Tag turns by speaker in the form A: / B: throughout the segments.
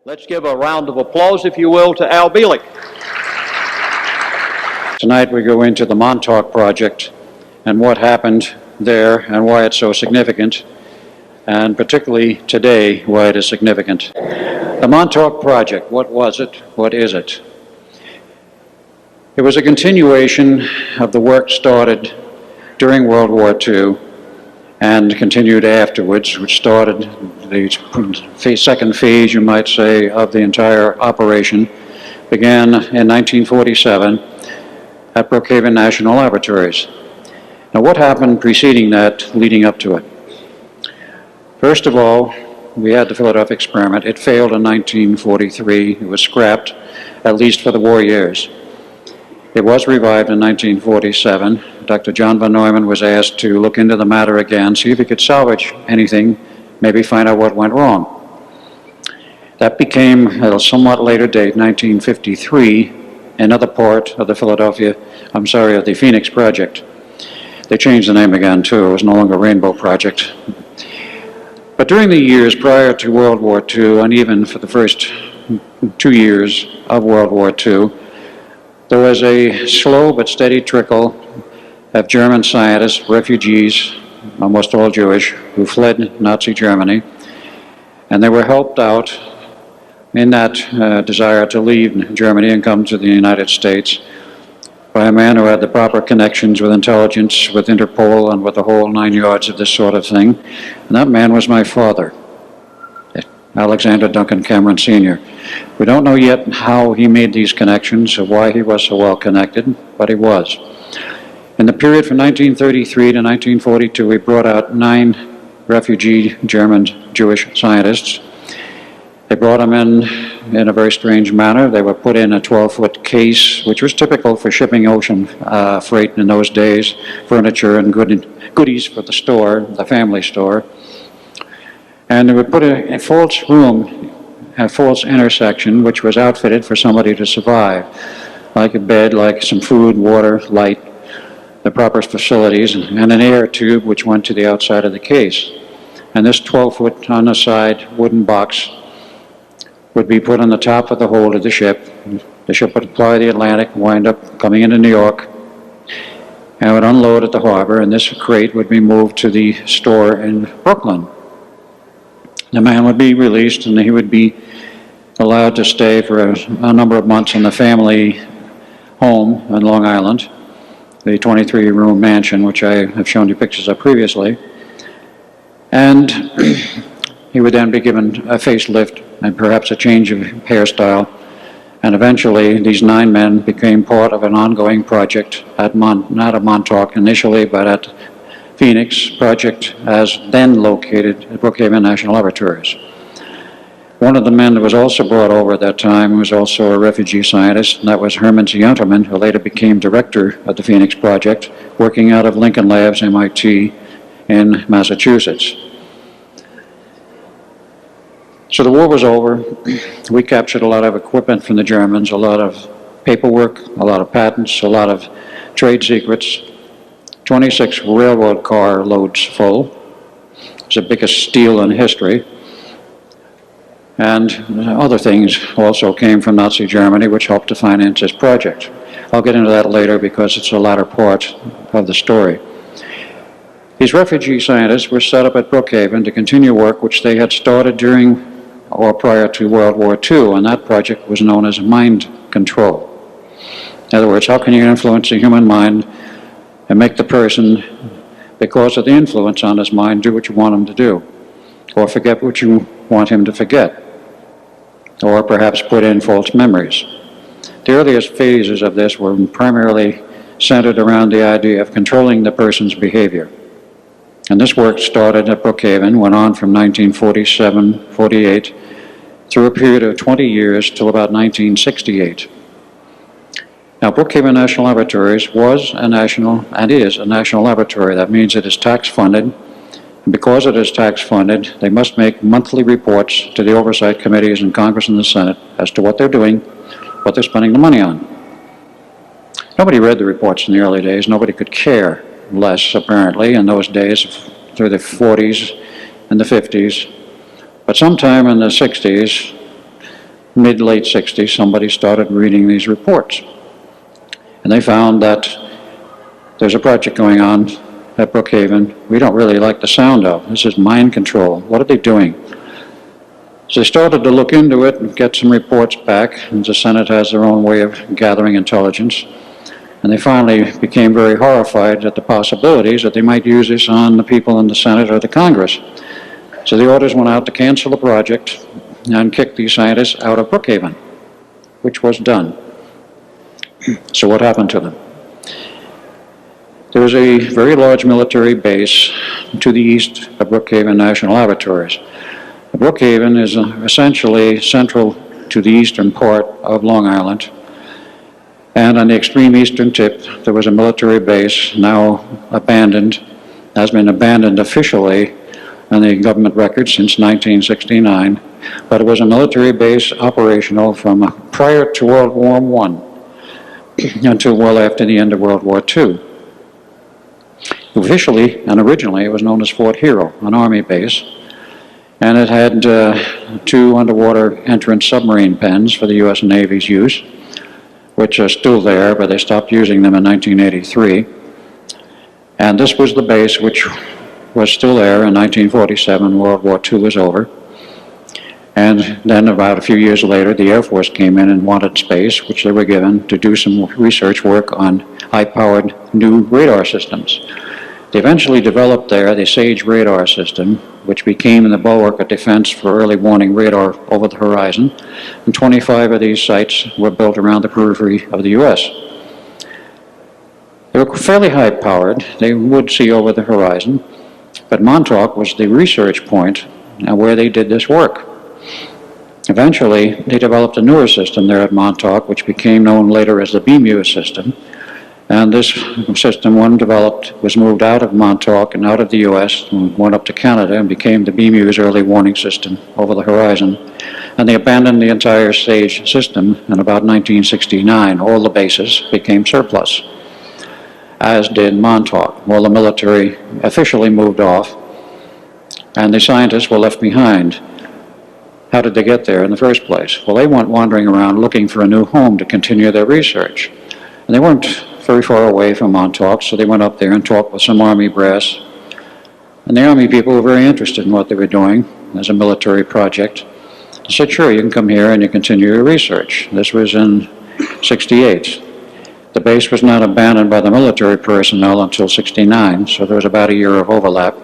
A: Let's give a round of applause, if you will, to Al Bielek. Tonight we go into the Montauk project and what happened there and why it's so significant, and particularly today, why it is significant. The Montauk project, what was it? What is it? It was a continuation of the work started during World War II and continued afterwards, which started the second phase, you might say, of the entire operation, began in 1947 at Brookhaven National Laboratories. Now, what happened preceding that, leading up to it? First of all, we had the Philadelphia experiment. It failed in 1943. It was scrapped, at least for the war years. It was revived in 1947. Dr. John von Neumann was asked to look into the matter again, see if he could salvage anything, maybe find out what went wrong. That became, at a somewhat later date, 1953, another part of the of the Phoenix Project. They changed the name again, too. It was no longer Rainbow Project. But during the years prior to World War II, and even for the first 2 years of World War II, there was a slow but steady trickle of German scientists, refugees, almost all Jewish, who fled Nazi Germany, and they were helped out in that desire to leave Germany and come to the United States by a man who had the proper connections with intelligence, with Interpol, and with the whole 9 yards of this sort of thing. And that man was my father, Alexander Duncan Cameron Sr. We don't know yet how he made these connections or why he was so well connected, but he was. In the period from 1933 to 1942, we brought out 9 refugee German Jewish scientists. They brought them in a very strange manner. They were put in a 12-foot case, which was typical for shipping ocean freight in those days, furniture and goodies for the store, the family store. And they would put a false room, a false intersection, which was outfitted for somebody to survive, like a bed, like some food, water, light, the proper facilities, and an air tube which went to the outside of the case. And this 12-foot on the side wooden box would be put on the top of the hold of the ship. The ship would ply the Atlantic, wind up coming into New York, and would unload at the harbor, and this crate would be moved to the store in Brooklyn. The man would be released, and he would be allowed to stay for a number of months in the family home in Long Island, the 23-room mansion, which I have shown you pictures of previously. And he would then be given a facelift and perhaps a change of hairstyle. And eventually, these 9 men became part of an ongoing project at not at Montauk initially, but at Phoenix Project, as then located at Brookhaven National Laboratories. One of the men that was also brought over at that time was also a refugee scientist, and that was Herman Zionterman, who later became director of the Phoenix Project, working out of Lincoln Labs, MIT, in Massachusetts. So the war was over. We captured a lot of equipment from the Germans, a lot of paperwork, a lot of patents, a lot of trade secrets. 26 railroad car loads full. It was the biggest steal in history. And other things also came from Nazi Germany, which helped to finance this project. I'll get into that later because it's the latter part of the story. These refugee scientists were set up at Brookhaven to continue work which they had started during or prior to World War II, and that project was known as mind control. In other words, how can you influence the human mind and make the person, because of the influence on his mind, do what you want him to do, or forget what you want him to forget, or perhaps put in false memories. The earliest phases of this were primarily centered around the idea of controlling the person's behavior. And this work started at Brookhaven, went on from 1947-48 through a period of 20 years till about 1968. Now, Brookhaven National Laboratories was a national, and is a national laboratory. That means it is tax-funded, and because it is tax-funded, they must make monthly reports to the oversight committees in Congress and the Senate as to what they're doing, what they're spending the money on. Nobody read the reports in the early days. Nobody could care less, apparently, in those days, through the 40s and the 50s. But sometime in the 60s, mid-late 60s, somebody started reading these reports. And they found that there's a project going on at Brookhaven we don't really like the sound of. This is mind control. What are they doing? So they started to look into it and get some reports back, and the Senate has their own way of gathering intelligence. And they finally became very horrified at the possibilities that they might use this on the people in the Senate or the Congress. So the orders went out to cancel the project and kick these scientists out of Brookhaven, which was done. So what happened to them? There was a very large military base to the east of Brookhaven National Laboratories. Brookhaven is essentially central to the eastern part of Long Island. And on the extreme eastern tip, there was a military base now abandoned, has been abandoned officially on the government records since 1969, but it was a military base operational from prior to World War I until well after the end of World War II. Officially and originally, it was known as Fort Hero, an Army base, and it had 2 underwater entrance submarine pens for the U.S. Navy's use, which are still there, but they stopped using them in 1983. And this was the base which was still there in 1947. World War II was over. And then about a few years later, the Air Force came in and wanted space, which they were given to do some research work on high-powered new radar systems. They eventually developed there the SAGE radar system, which became the bulwark of defense for early warning radar over the horizon. And 25 of these sites were built around the periphery of the U.S. They were fairly high-powered. They would see over the horizon. But Montauk was the research point where they did this work. Eventually, they developed a newer system there at Montauk, which became known later as the BMU system. And this system, when developed, was moved out of Montauk and out of the U.S. and went up to Canada and became the BMU's early warning system over the horizon. And they abandoned the entire SAGE system in about 1969. All the bases became surplus, as did Montauk. All the military officially moved off, and the scientists were left behind. How did they get there in the first place? Well, they went wandering around looking for a new home to continue their research. And they weren't very far away from Montauk, so they went up there and talked with some Army brass. And the Army people were very interested in what they were doing as a military project. They said, sure, you can come here and you continue your research. This was in '68. The base was not abandoned by the military personnel until '69, so there was about a year of overlap.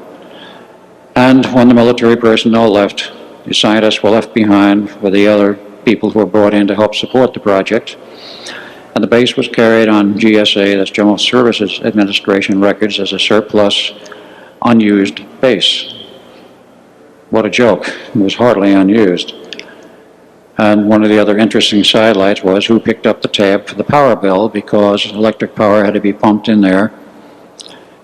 A: And when the military personnel left, the scientists were left behind with the other people who were brought in to help support the project. And the base was carried on GSA, that's General Services Administration records, as a surplus, unused base. What a joke. It was hardly unused. And one of the other interesting sidelights was who picked up the tab for the power bill, because electric power had to be pumped in there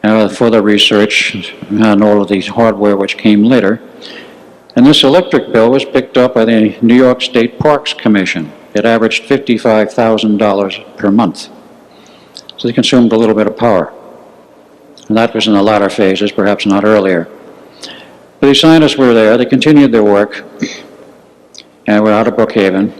A: for the research and all of the hardware which came later. And this electric bill was picked up by the New York State Parks Commission. It averaged $55,000 per month. So they consumed a little bit of power. And that was in the latter phases, perhaps not earlier. But the scientists were there. They continued their work and were out of Brookhaven.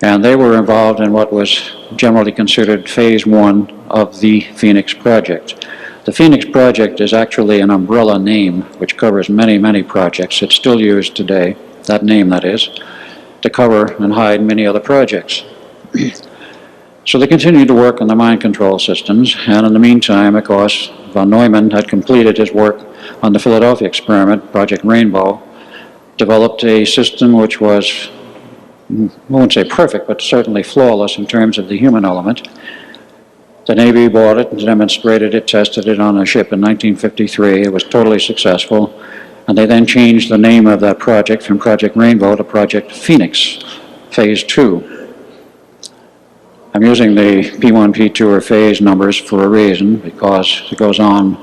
A: And they were involved in what was generally considered phase 1 of the Phoenix Project. The Phoenix Project is actually an umbrella name which covers many, many projects. It's still used today, that name that is, to cover and hide many other projects. So they continued to work on the mind control systems, and in the meantime, of course, von Neumann had completed his work on the Philadelphia experiment, Project Rainbow, developed a system which was, I won't say perfect, but certainly flawless in terms of the human element. The Navy bought it, demonstrated it, tested it on a ship in 1953. It was totally successful. And they then changed the name of that project from Project Rainbow to Project Phoenix, Phase 2. I'm using the P1, P2, or phase numbers for a reason, because it goes on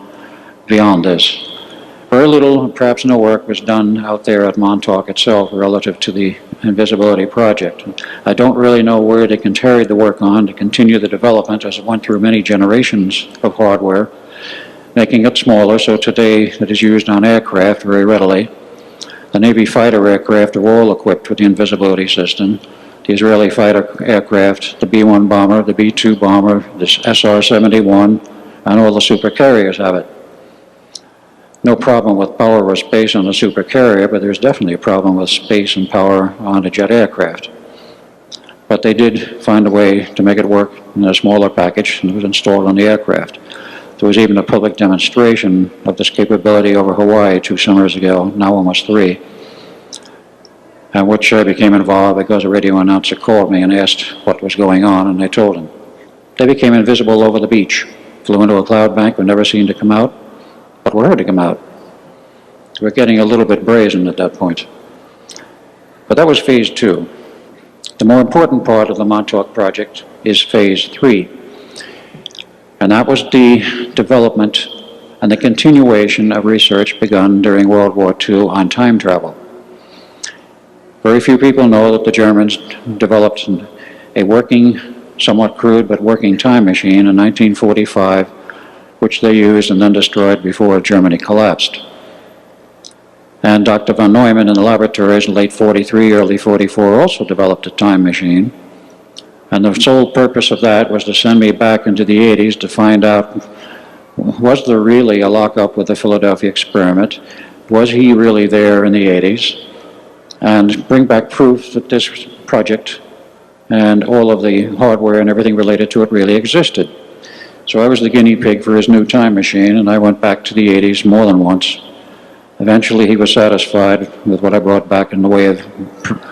A: beyond this. Very little, perhaps no work was done out there at Montauk itself relative to the Invisibility Project. I don't really know where they can carry the work on to continue the development, as it went through many generations of hardware, making it smaller, so today it is used on aircraft very readily. The Navy fighter aircraft are all equipped with the invisibility system. The Israeli fighter aircraft, the B-1 bomber, the B-2 bomber, the SR-71, and all the supercarriers have it. No problem with power or space on a supercarrier, but there's definitely a problem with space and power on a jet aircraft. But they did find a way to make it work in a smaller package, and it was installed on the aircraft. There was even a public demonstration of this capability over Hawaii 2 summers ago, now almost 3, in which I became involved because a radio announcer called me and asked what was going on, and I told him. They became invisible over the beach, flew into a cloud bank, were never seen to come out, but were heard to come out. We were getting a little bit brazen at that point. But that was phase 2. The more important part of the Montauk project is phase 3. And that was the development and the continuation of research begun during World War II on time travel. Very few people know that the Germans developed a working, somewhat crude, but working time machine in 1945, which they used and then destroyed before Germany collapsed. And Dr. von Neumann in the laboratories in late 43, early 44 also developed a time machine. And the sole purpose of that was to send me back into the 80s to find out, was there really a lockup with the Philadelphia experiment? Was he really there in the 80s? And bring back proof that this project and all of the hardware and everything related to it really existed. So I was the guinea pig for his new time machine, and I went back to the 80s more than once. Eventually he was satisfied with what I brought back in the way of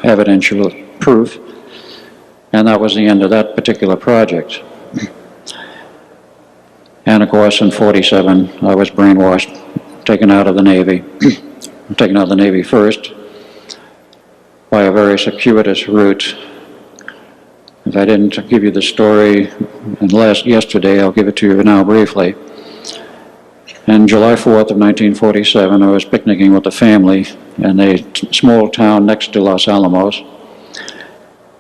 A: evidential proof, and that was the end of that particular project. And of course in 47 I was brainwashed, taken out of the Navy, taken out of the Navy first by a very circuitous route. If I didn't give you the story yesterday, I'll give it to you now briefly. On July 4th of 1947, I was picnicking with the family in a small town next to Los Alamos.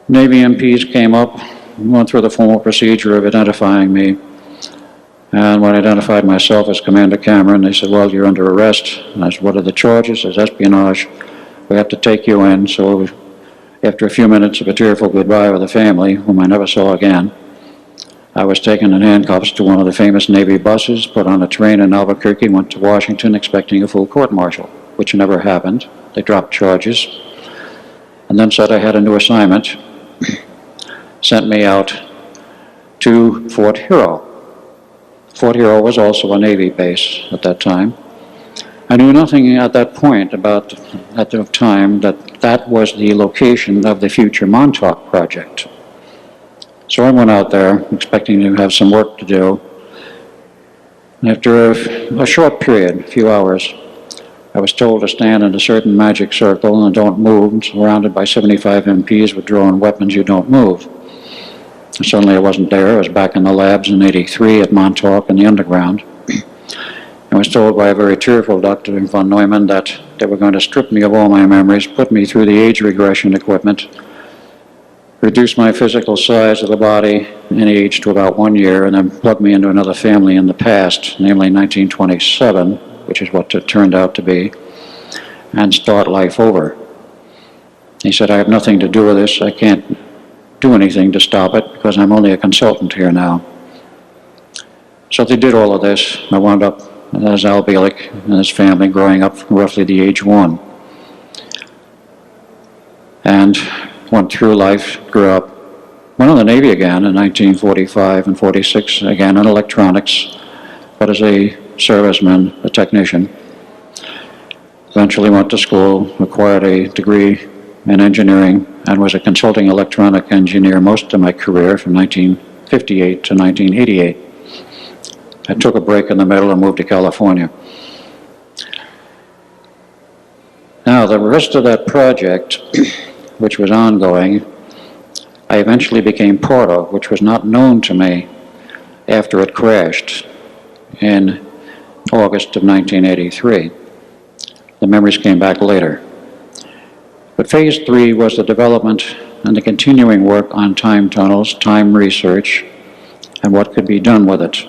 A: Navy MPs came up, went through the formal procedure of identifying me. And when I identified myself as Commander Cameron, they said, well, you're under arrest. And I said, what are the charges? It says espionage. We have to take you in. So after a few minutes of a tearful goodbye with the family, whom I never saw again, I was taken in handcuffs to one of the famous Navy buses, put on a train in Albuquerque, went to Washington expecting a full court-martial, which never happened. They dropped charges, and then said I had a new assignment, sent me out to Fort Hero. Fort Hero was also a Navy base at that time. I knew nothing at that point about, at the time, that was the location of the future Montauk project. So I went out there expecting to have some work to do. After a short period, a few hours, I was told to stand in a certain magic circle and don't move, surrounded by 75 MPs with drawn weapons. You don't move. And suddenly I wasn't there. I was back in the labs in '83 at Montauk in the underground. I was told by a very tearful Dr. von Neumann that they were going to strip me of all my memories, put me through the age regression equipment, reduce my physical size of the body in age to about 1 year, and then plug me into another family in the past, namely 1927, which is what it turned out to be, and start life over. He said, I have nothing to do with this. I can't do anything to stop it because I'm only a consultant here now. So they did all of this. I wound up as Al Bielek and his family growing up roughly the age 1. And went through life, grew up, went in the Navy again in 1945 and 46, again in electronics, but as a serviceman, a technician. Eventually went to school, acquired a degree in engineering, and was a consulting electronic engineer most of my career from 1958 to 1988. I took a break in the middle and moved to California. Now, the rest of that project, which was ongoing, I eventually became part of, which was not known to me after it crashed in August of 1983. The memories came back later. But phase 3 was the development and the continuing work on time tunnels, time research, and what could be done with it.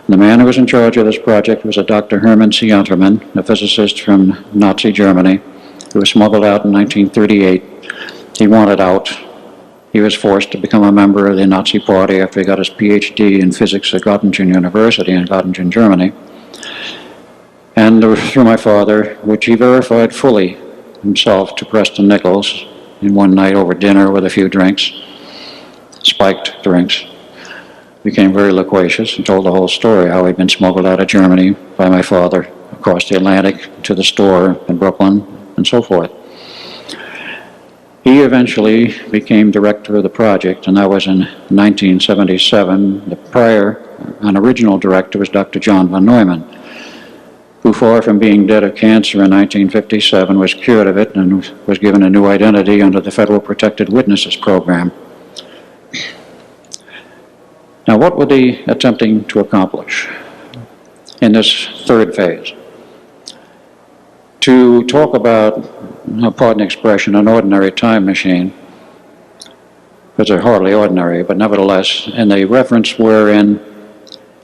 A: The man who was in charge of this project was a Dr. Hermann C. Untermann, a physicist from Nazi Germany, He was smuggled out in 1938. He wanted out. He was forced to become a member of the Nazi Party after he got his PhD in physics at Göttingen University in Göttingen, Germany. And through my father, which he verified fully himself to Preston Nichols in one night over dinner with a few drinks, spiked drinks, became very loquacious and told the whole story, how he'd been smuggled out of Germany by my father across the Atlantic to the store in Brooklyn and so forth. He eventually became director of the project, and that was in 1977. The prior and original director was Dr. John von Neumann, who, far from being dead of cancer in 1957, was cured of it and was given a new identity under the Federal Protected Witnesses Program. Now, what were they attempting to accomplish in this third phase? To talk about, pardon the expression, an ordinary time machine, because they're hardly ordinary, but nevertheless, in the reference wherein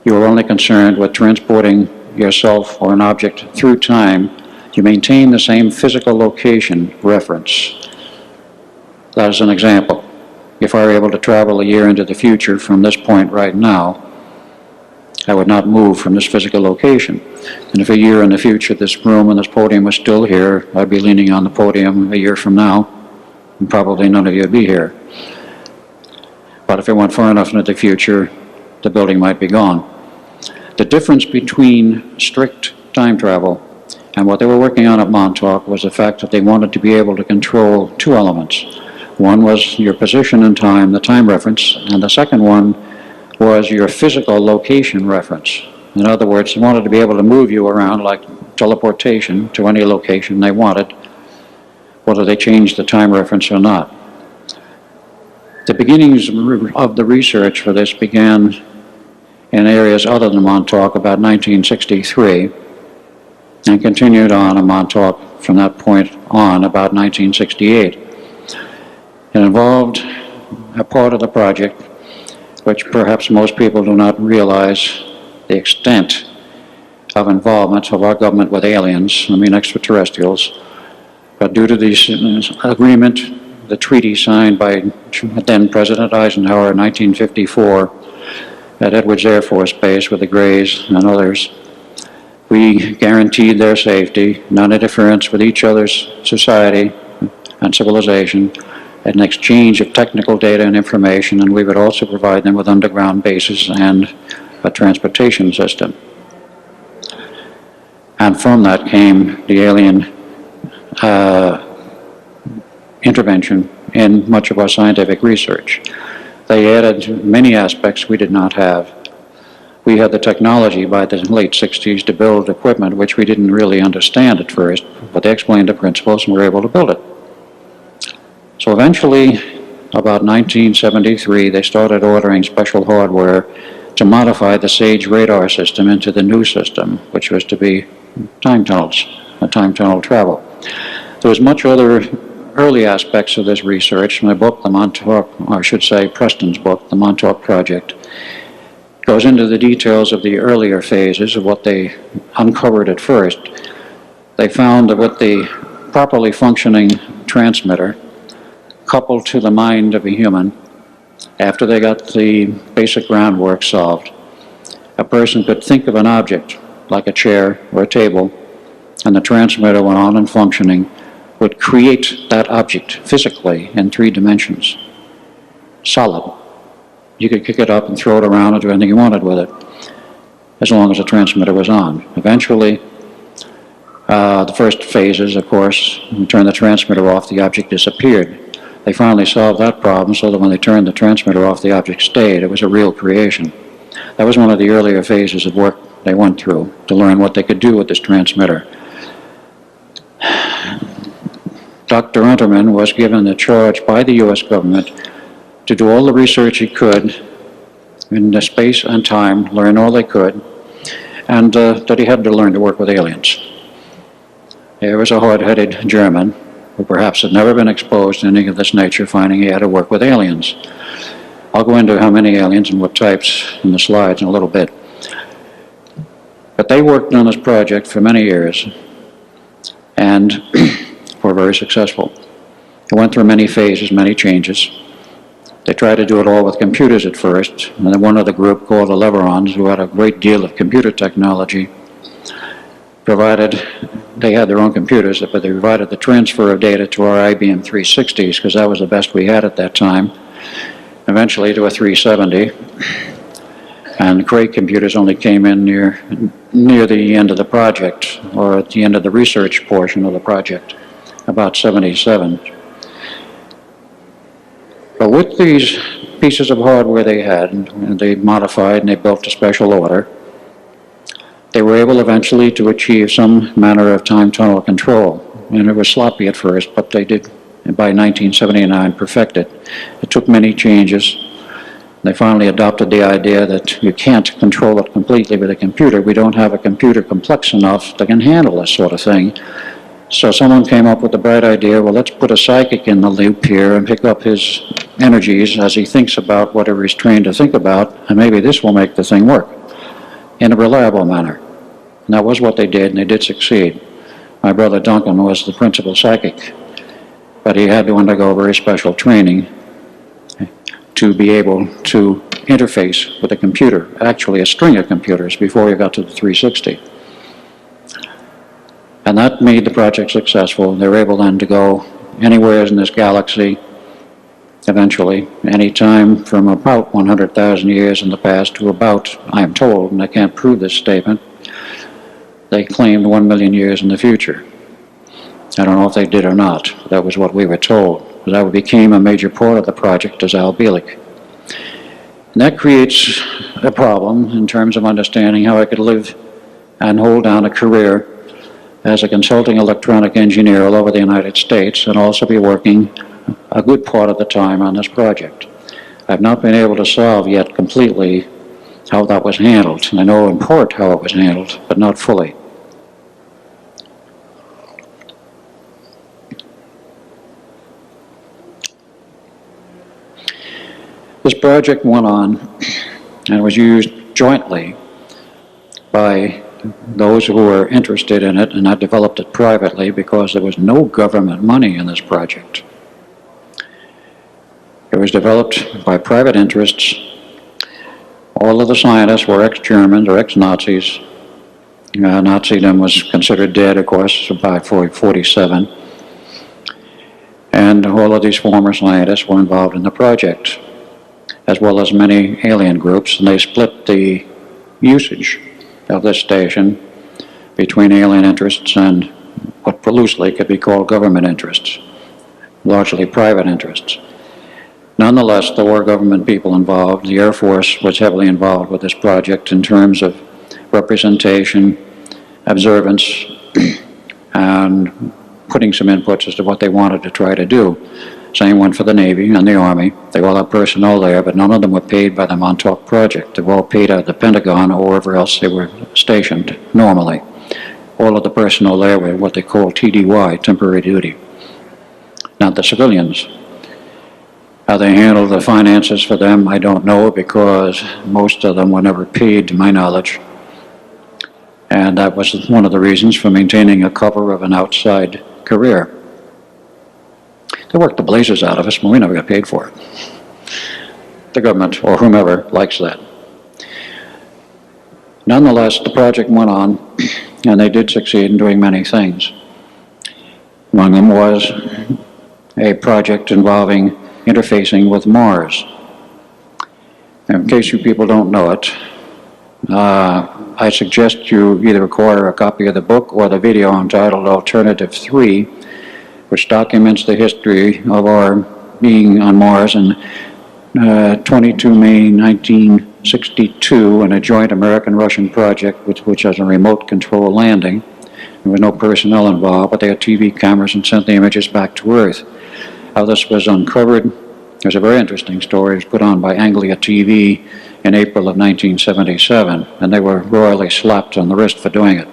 A: you are only concerned with transporting yourself or an object through time, you maintain the same physical location reference. That is an example. If I were able to travel a year into the future from this point right now, I would not move from this physical location. And if a year in the future this room and this podium was still here, I'd be leaning on the podium a year from now, and probably none of you would be here. But if it went far enough into the future, the building might be gone. The difference between strict time travel and what they were working on at Montauk was the fact that they wanted to be able to control two elements. One was your position in time, the time reference, and the second one was your physical location reference. In other words, they wanted to be able to move you around like teleportation to any location they wanted, whether they changed the time reference or not. The beginnings of the research for this began in areas other than Montauk about 1963 and continued on in Montauk from that point on about 1968. It involved a part of the project which perhaps most people do not realize the extent of involvement of our government with aliens, I mean extraterrestrials. But due to this agreement, the treaty signed by then President Eisenhower in 1954 at Edwards Air Force Base with the Greys and others, we guaranteed their safety, non-interference with each other's society and civilization, an exchange of technical data and information, and we would also provide them with underground bases and a transportation system. And from that came the alien intervention in much of our scientific research. They added many aspects we did not have. We had the technology by the late 60s to build equipment which we didn't really understand at first, but they explained the principles and we were able to build it. So eventually, about 1973, they started ordering special hardware to modify the SAGE radar system into the new system, which was to be time tunnels, time tunnel travel. There was much other early aspects of this research. My book, the Montauk, or I should say Preston's book, the Montauk Project, goes into the details of the earlier phases of what they uncovered at first. They found that with the properly functioning transmitter, coupled to the mind of a human, after they got the basic groundwork solved, a person could think of an object, like a chair or a table, and the transmitter, when on and functioning, would create that object physically in 3 dimensions, solid. You could kick it up and throw it around and do anything you wanted with it, as long as the transmitter was on. Eventually, the first phases, of course, when you turn the transmitter off, the object disappeared. They finally solved that problem so that when they turned the transmitter off, the object stayed. It was a real creation. That was one of the earlier phases of work they went through to learn what they could do with this transmitter. Dr. Unterman was given the charge by the U.S. government to do all the research he could in the space and time, learn all they could, and that he had to learn to work with aliens. He was a hard-headed German who perhaps had never been exposed to anything of this nature, finding he had to work with aliens. I'll go into how many aliens and what types in the slides in a little bit. But they worked on this project for many years, and for very successful. It went through many phases, many changes. They tried to do it all with computers at first, and then one other group called the Leverons, who had a great deal of computer technology, provided, they had their own computers, but they provided the transfer of data to our IBM 360s, because that was the best we had at that time, eventually to a 370. And Cray computers only came in near the end of the project, or at the end of the research portion of the project, about 77. But with these pieces of hardware they had, and they modified and they built to special order, they were able eventually to achieve some manner of time tunnel control. And it was sloppy at first, but they did, by 1979, perfect it. It took many changes. They finally adopted the idea that you can't control it completely with a computer. We don't have a computer complex enough that can handle this sort of thing. So someone came up with the bright idea, well, let's put a psychic in the loop here and pick up his energies as he thinks about whatever he's trained to think about, and maybe this will make the thing work in a reliable manner. And that was what they did, and they did succeed. My brother Duncan was the principal psychic, but he had to undergo very special training to be able to interface with a computer, actually a string of computers, before he got to the 360. And that made the project successful. They were able then to go anywhere in this galaxy, eventually, any time from about 100,000 years in the past to about, I am told, and I can't prove this statement, they claimed 1 million years in the future. I don't know if they did or not, but that was what we were told. That became a major part of the project as Bielek. And that creates a problem in terms of understanding how I could live and hold down a career as a consulting electronic engineer all over the United States and also be working a good part of the time on this project. I've not been able to solve yet completely how that was handled. I know in part how it was handled, but not fully. This project went on and was used jointly by those who were interested in it, and I developed it privately because there was no government money in this project. It was developed by private interests. All of the scientists were ex-Germans or ex-Nazis. Nazism was considered dead, of course, by 1947. And all of these former scientists were involved in the project, as well as many alien groups, and they split the usage of this station between alien interests and what loosely could be called government interests, largely private interests. Nonetheless, there were government people involved. The Air Force was heavily involved with this project in terms of representation, observance, and putting some inputs as to what they wanted to try to do. Same went for the Navy and the Army. They all had personnel there, but none of them were paid by the Montauk project. They were all paid at the Pentagon or wherever else they were stationed normally. All of the personnel there were what they call TDY, temporary duty. Not the civilians. How they handled the finances for them, I don't know, because most of them were never paid, to my knowledge. And that was one of the reasons for maintaining a cover of an outside career. They worked the blazes out of us, but we never got paid for it. The government, or whomever, likes that. Nonetheless, the project went on, and they did succeed in doing many things. Among them was a project involving interfacing with Mars. In case you people don't know it, I suggest you either acquire a copy of the book or the video entitled Alternative 3, which documents the history of our being on Mars in 22 May 1962 in a joint American-Russian project which has a remote control landing. There was no personnel involved, but they had TV cameras and sent the images back to Earth. How this was uncovered, it was a very interesting story. It was put on by Anglia TV in April of 1977, and they were royally slapped on the wrist for doing it.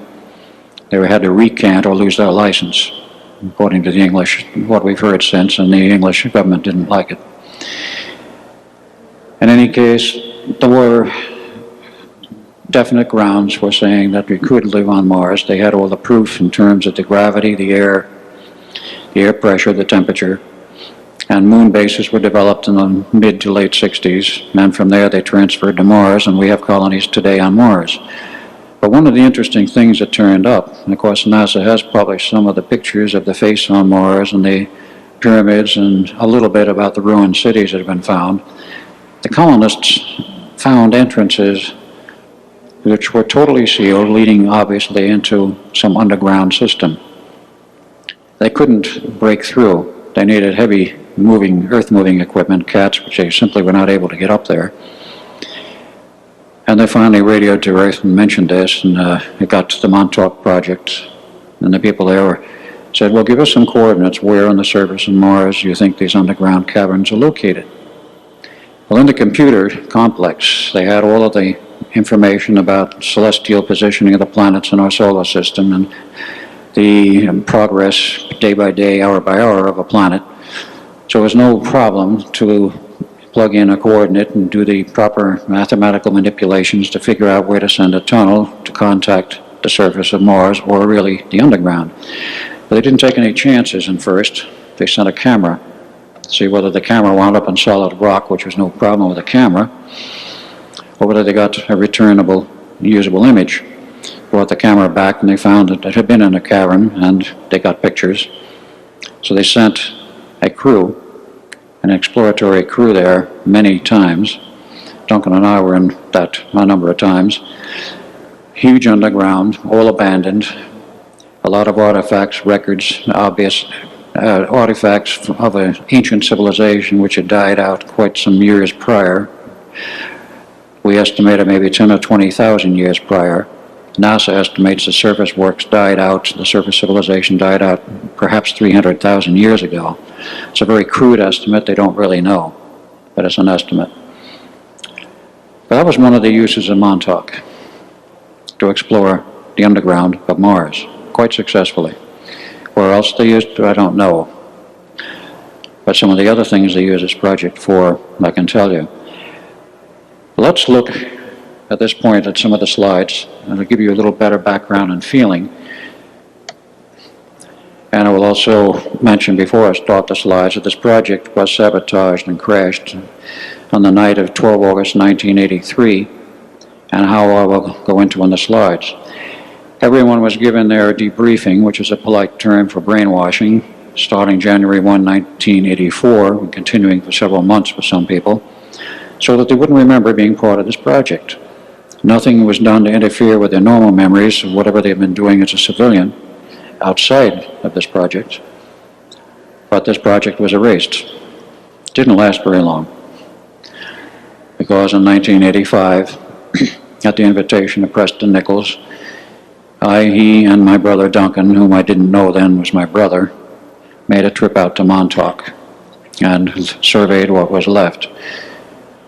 A: They had to recant or lose their license, according to the English, what we've heard since, and the English government didn't like it. In any case, there were definite grounds for saying that we could live on Mars. They had all the proof in terms of the gravity, the air, the air pressure, the temperature, and moon bases were developed in the mid to late 60s, and from there they transferred to Mars, and we have colonies today on Mars. But one of the interesting things that turned up, and of course NASA has published some of the pictures of the face on Mars and the pyramids and a little bit about the ruined cities that have been found, the colonists found entrances which were totally sealed, leading obviously into some underground system. They couldn't break through. They needed heavy earth-moving equipment, CATs, which they simply were not able to get up there. And they finally radioed to Earth and mentioned this, and it got to the Montauk project, and the people there said, well, give us some coordinates where on the surface of Mars you think these underground caverns are located. Well, in the computer complex, they had all of the information about celestial positioning of the planets in our solar system and the progress day by day, hour by hour of a planet. So it was no problem to plug in a coordinate and do the proper mathematical manipulations to figure out where to send a tunnel to contact the surface of Mars, or really the underground. But they didn't take any chances in first. They sent a camera to see whether the camera wound up on solid rock, which was no problem with the camera, or whether they got a returnable, usable image. Brought the camera back and they found that it had been in a cavern, and they got pictures. So they sent a crew, an exploratory crew there many times. Duncan and I were in that a number of times. Huge underground, all abandoned. A lot of artifacts, records, obvious artifacts of an ancient civilization which had died out quite some years prior. We estimated maybe 10 or 20,000 years prior. NASA estimates the surface works died out, the surface civilization died out perhaps 300,000 years ago. It's a very crude estimate, they don't really know, but it's an estimate. But that was one of the uses of Montauk, to explore the underground of Mars, quite successfully. Where else they used it, I don't know. But some of the other things they use this project for, I can tell you. Let's look at this point at some of the slides, and I'll give you a little better background and feeling. And I will also mention before I start the slides that this project was sabotaged and crashed on the night of 12 August 1983, and how I will go into in the slides. Everyone was given their debriefing, which is a polite term for brainwashing, starting January 1, 1984, and continuing for several months for some people, so that they wouldn't remember being part of this project. Nothing was done to interfere with their normal memories of whatever they've been doing as a civilian outside of this project. But this project was erased. It didn't last very long, because in 1985, at the invitation of Preston Nichols, he and my brother Duncan, whom I didn't know then was my brother, made a trip out to Montauk and surveyed what was left.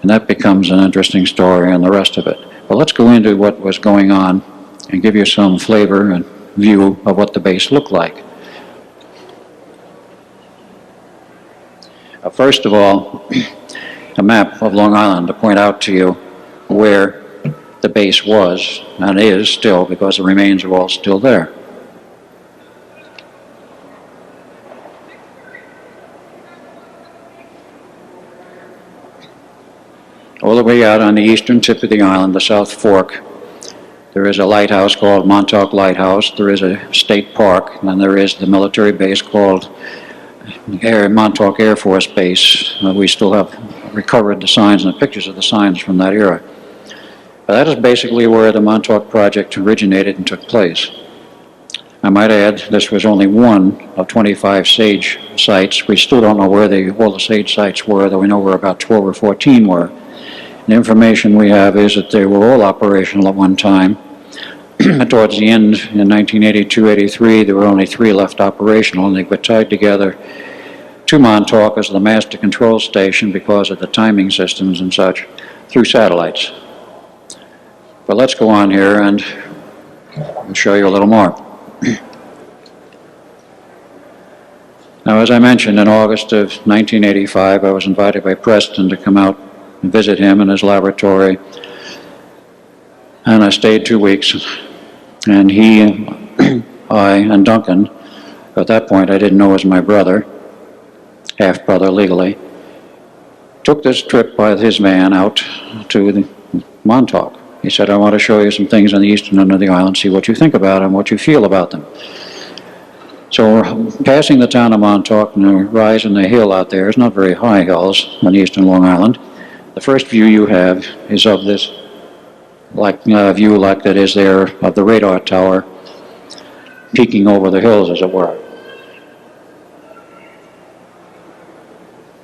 A: And that becomes an interesting story and the rest of it. But let's go into what was going on and give you some flavor and view of what the base looked like. First of all, a map of Long Island to point out to you where the base was, and is still, because the remains are all still there. All the way out on the eastern tip of the island, the South Fork, there is a lighthouse called Montauk Lighthouse, there is a state park, and there is the military base called Montauk Air Force Base. We still have recovered the signs and the pictures of the signs from that era. But that is basically where the Montauk project originated and took place. I might add, this was only one of 25 SAGE sites. We still don't know where all the SAGE sites were, though we know where about 12 or 14 were. The information we have is that they were all operational at one time. Towards the end, in 1982-83, there were only 3 left operational, and they were tied together to Montauk as the master control station because of the timing systems and such through satellites. But let's go on here and I'll show you a little more. Now, as I mentioned, in August of 1985, I was invited by Preston to come out and visit him in his laboratory. And I stayed 2 weeks. And he, I, and Duncan at that point I didn't know was my brother, half-brother legally, took this trip by his van out to the Montauk. He said, I want to show you some things on the eastern end of the island, see what you think about them, what you feel about them. So we're passing the town of Montauk and a rise in the hill out there. It's not very high hills on the eastern Long Island. The first view you have is of this view like that is there of the radar tower peeking over the hills, as it were.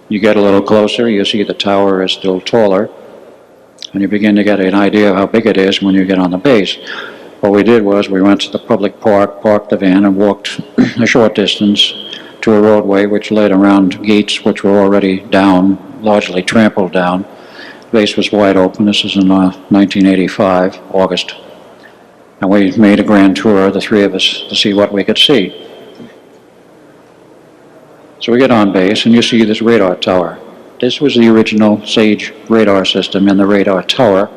A: You get a little closer, you see the tower is still taller, and you begin to get an idea of how big it is when you get on the base. What we did was we went to the public park, parked the van, and walked a short distance to a roadway which led around gates which were already down, largely trampled down. The base was wide open. This is in 1985, August. And we made a grand tour, the three of us, to see what we could see. So we get on base, and you see this radar tower. This was the original SAGE radar system in the radar tower,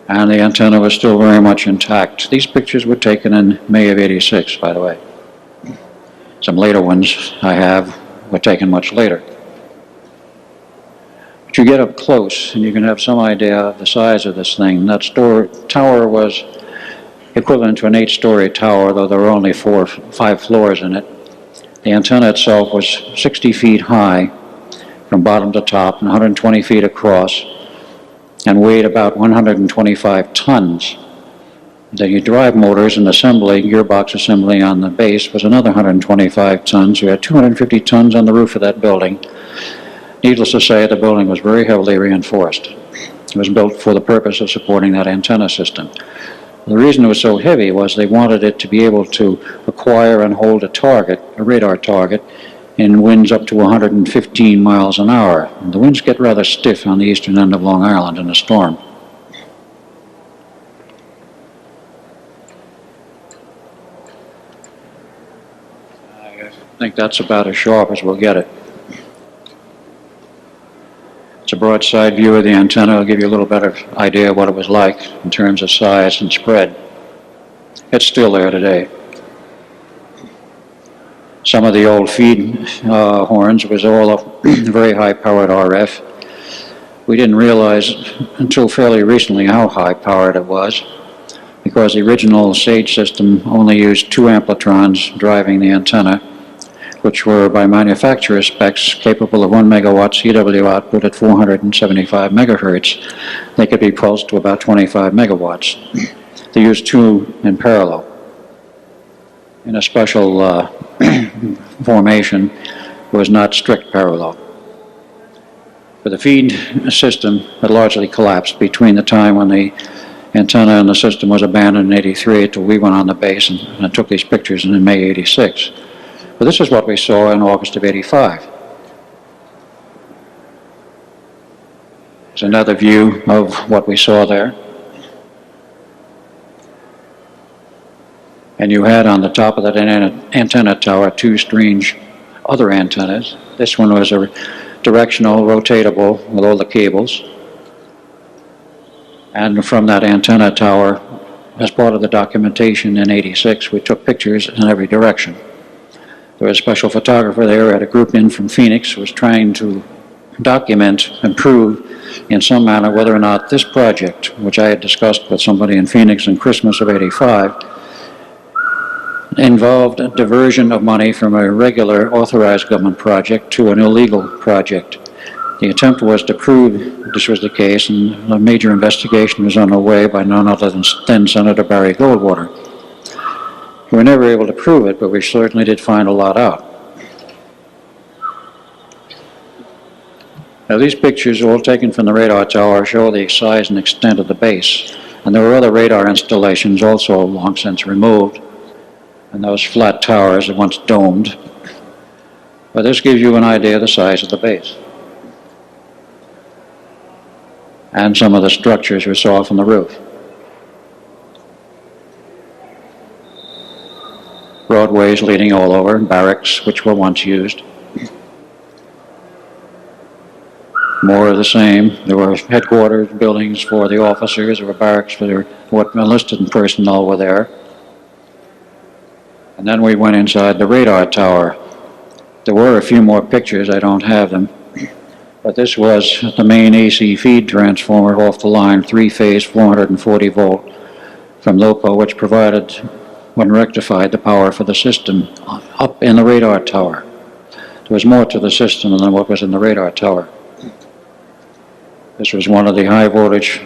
A: and the antenna was still very much intact. These pictures were taken in May of '86, by the way. Some later ones I have were taken much later. But you get up close, and you can have some idea of the size of this thing. That tower was equivalent to an 8-story tower, though there were only 5 floors in it. The antenna itself was 60 feet high from bottom to top and 120 feet across and weighed about 125 tons. The drive motors and assembly, gearbox assembly on the base was another 125 tons. You had 250 tons on the roof of that building. Needless to say, the building was very heavily reinforced. It was built for the purpose of supporting that antenna system. The reason it was so heavy was they wanted it to be able to acquire and hold a target, a radar target, in winds up to 115 miles an hour. And the winds get rather stiff on the eastern end of Long Island in a storm. I think that's about as sharp as we'll get it. It's a broadside view of the antenna. It'll give you a little better idea of what it was like in terms of size and spread. It's still there today. Some of the old feed horns was all a very high-powered RF. We didn't realize until fairly recently how high-powered it was, because the original SAGE system only used 2 ampletrons driving the antenna, which were by manufacturer specs capable of 1 megawatt CW output at 475 megahertz. They could be pulsed to about 25 megawatts. They used 2 in parallel in a special formation. Was not strict parallel. But the feed system had largely collapsed between the time when the antenna and the system was abandoned in '83 until we went on the base and took these pictures in May '86. But this is what we saw in August of '85. There's another view of what we saw there. And you had on the top of that antenna tower 2 strange other antennas. This one was a directional, rotatable with all the cables. And from that antenna tower, as part of the documentation in '86, we took pictures in every direction. There was a special photographer there, had a group in from Phoenix, who was trying to document and prove in some manner whether or not this project, which I had discussed with somebody in Phoenix in Christmas of '85, involved a diversion of money from a regular authorized government project to an illegal project. The attempt was to prove this was the case, and a major investigation was underway by none other than then Senator Barry Goldwater. We were never able to prove it, but we certainly did find a lot out. Now, these pictures, all taken from the radar tower, show the size and extent of the base. And there were other radar installations also long since removed, and those flat towers are once domed. But this gives you an idea of the size of the base and some of the structures we saw from the roof. Roadways leading all over, barracks which were once used. More of the same. There were headquarters buildings for the officers, there were barracks for what enlisted personnel were there. And then we went inside the radar tower. There were a few more pictures, I don't have them. But this was the main AC feed transformer off the line, 3-phase, 440 volt from LOPO, which provided, when rectified, the power for the system up in the radar tower. There was more to the system than what was in the radar tower. This was one of the high voltage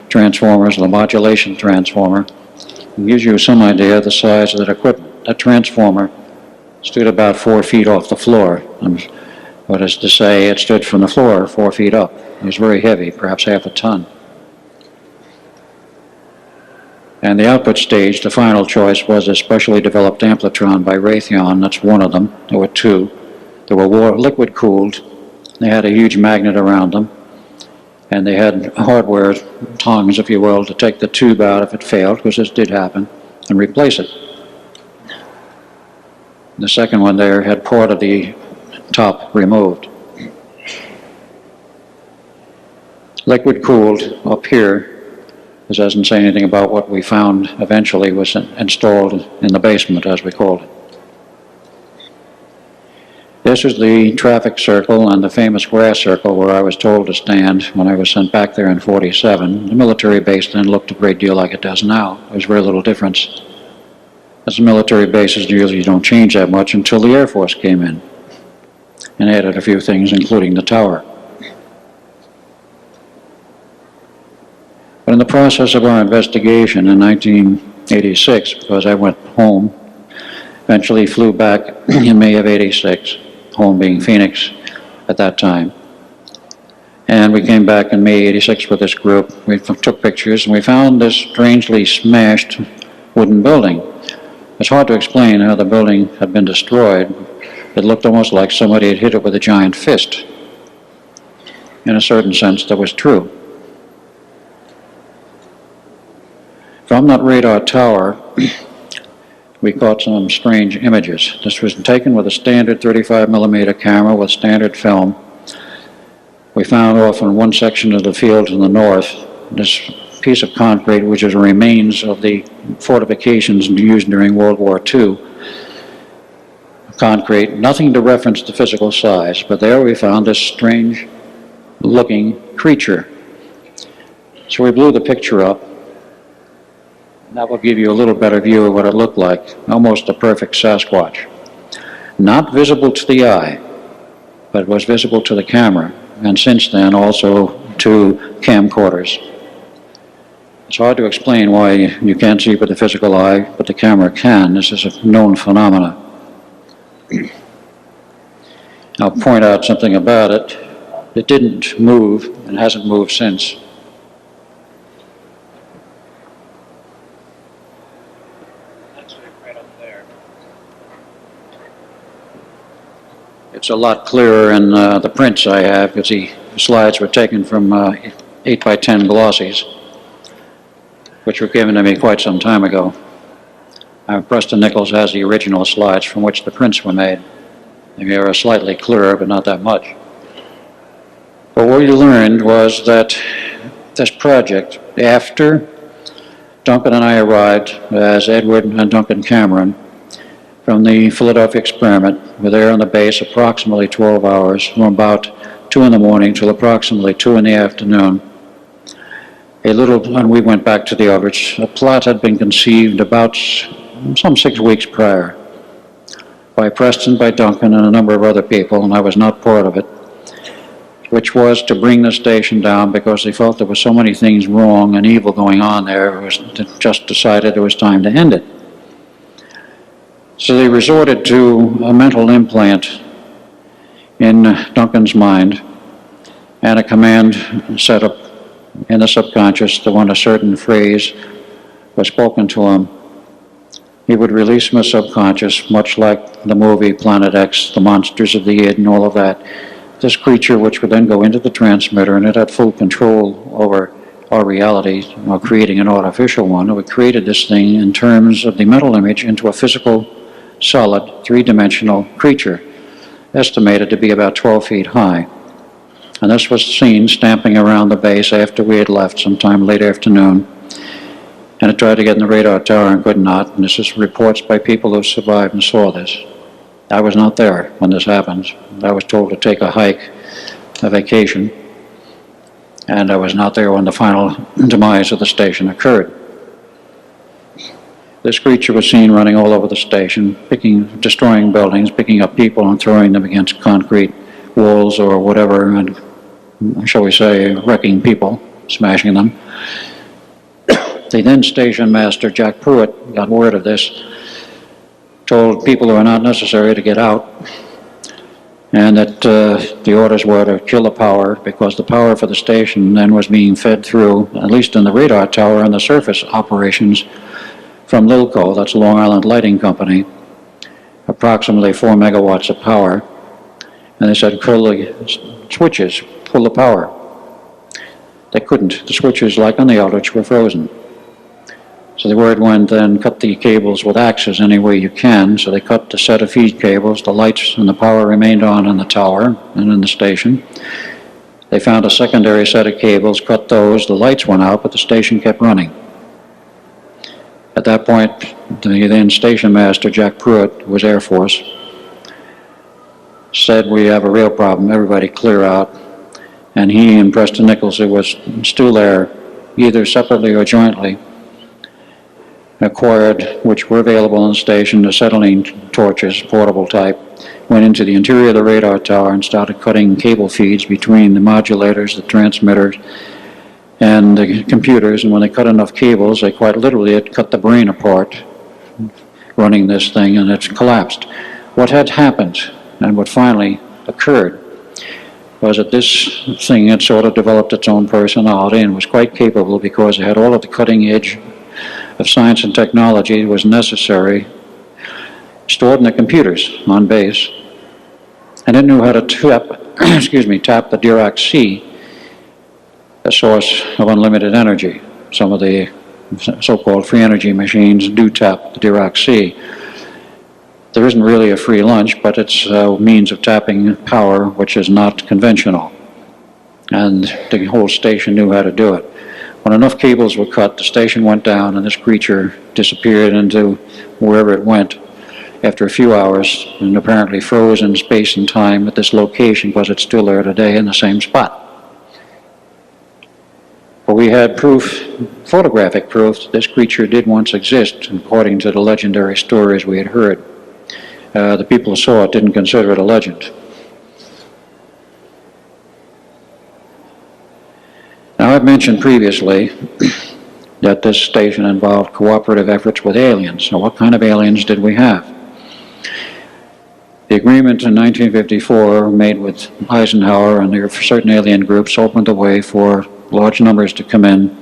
A: transformers, the modulation transformer. It gives you some idea of the size of that equipment. That transformer stood about 4 feet off the floor. That is to say, it stood from the floor 4 feet up. It was very heavy, perhaps half a ton. And the output stage, the final choice, was a specially developed amplitron by Raytheon. That's one of them. There were two. They were liquid cooled. They had a huge magnet around them. And they had hardware tongs, if you will, to take the tube out if it failed, because this did happen, and replace it. The second one there had part of the top removed. Liquid cooled up here. This doesn't say anything about what we found eventually was installed in the basement, as we called it. This is the traffic circle and the famous grass circle where I was told to stand when I was sent back there in '47. The military base then looked a great deal like it does now. There was very little difference. As the military bases usually don't change that much until the Air Force came in and added a few things, including the tower. But in the process of our investigation in 1986, because I went home, eventually flew back in May of '86, home being Phoenix at that time. And we came back in May '86 with this group. We took pictures and we found this strangely smashed wooden building. It's hard to explain how the building had been destroyed. It looked almost like somebody had hit it with a giant fist. In a certain sense, that was true. From that radar tower, we caught some strange images. This was taken with a standard 35mm camera with standard film. We found off in one section of the field to the north this piece of concrete, which is remains of the fortifications used during World War II. Concrete, nothing to reference the physical size, but there we found this strange looking creature. So we blew the picture up. That will give you a little better view of what it looked like. Almost a perfect Sasquatch. Not visible to the eye, but was visible to the camera, and since then also to camcorders. It's hard to explain why you can't see with the physical eye, but the camera can. This is a known phenomenon. I'll point out something about it. It didn't move and hasn't moved since. That's it right up there. It's a lot clearer in the prints I have, because the slides were taken from 8x10 glossies, which were given to me quite some time ago. Preston Nichols has the original slides from which the prints were made. They are slightly clearer, but not that much. But what we learned was that this project, after Duncan and I arrived as Edward and Duncan Cameron from the Philadelphia experiment, we were there on the base approximately 12 hours, from about 2 in the morning till approximately 2 in the afternoon. And we went back to the average. A plot had been conceived about some 6 weeks prior by Preston, by Duncan, and a number of other people, and I was not part of it, which was to bring the station down because they felt there were so many things wrong and evil going on there. It was just decided it was time to end it. So they resorted to a mental implant in Duncan's mind and a command set up in the subconscious that when a certain phrase was spoken to him, he would release from the subconscious, much like the movie Planet X, the monsters of the id and all of that. This creature, which would then go into the transmitter, and it had full control over our reality, creating an artificial one. It created this thing in terms of the mental image into a physical, solid, three-dimensional creature, estimated to be about 12 feet high. And this was seen stamping around the base after we had left sometime late afternoon. and it tried to get in the radar tower and could not. And this is reports by people who survived and saw this. I was not there when this happened. I was told to take a hike, a vacation, and I was not there when the final demise of the station occurred. This creature was seen running all over the station, destroying buildings, picking up people and throwing them against concrete walls or whatever, and shall we say, wrecking people, smashing them. The then station master, Jack Pruitt, got word of this, told people who were not necessary to get out, and that the orders were to kill the power, because the power for the station then was being fed through, at least in the radar tower and the surface operations, from Lilco, that's Long Island Lighting Company, approximately 4 megawatts of power. And they said, pull the switches, pull the power. They couldn't. The switches, like on the Eldridge, were frozen. So the word went then, cut the cables with axes any way you can. So they cut the set of feed cables. The lights and the power remained on in the tower and in the station. They found a secondary set of cables, cut those. The lights went out, but the station kept running. At that point, the then station master, Jack Pruitt, who was Air Force, said, we have a real problem, everybody clear out. And he and Preston Nichols, who was still there, either separately or jointly, acquired, which were available on the station, acetylene torches, portable type, went into the interior of the radar tower and started cutting cable feeds between the modulators, the transmitters, and the computers. And when they cut enough cables, they quite literally had cut the brain apart running this thing, and it collapsed. What had happened and what finally occurred was that this thing had sort of developed its own personality and was quite capable, because it had all of the cutting edge of science and technology that was necessary stored in the computers on base, and it knew how to tap the Dirac-C, a source of unlimited energy. Some of the so-called free energy machines do tap the Dirac-C. There isn't really a free lunch, but it's a means of tapping power which is not conventional. And the whole station knew how to do it. When enough cables were cut, the station went down and this creature disappeared into wherever it went after a few hours, and apparently froze in space and time at this location, because it's still there today in the same spot. But we had proof, photographic proof, that this creature did once exist, according to the legendary stories we had heard. The people who saw it didn't consider it a legend. Now, I've mentioned previously that this station involved cooperative efforts with aliens. So what kind of aliens did we have? The agreement in 1954 made with Eisenhower and there were certain alien groups opened the way for large numbers to come in,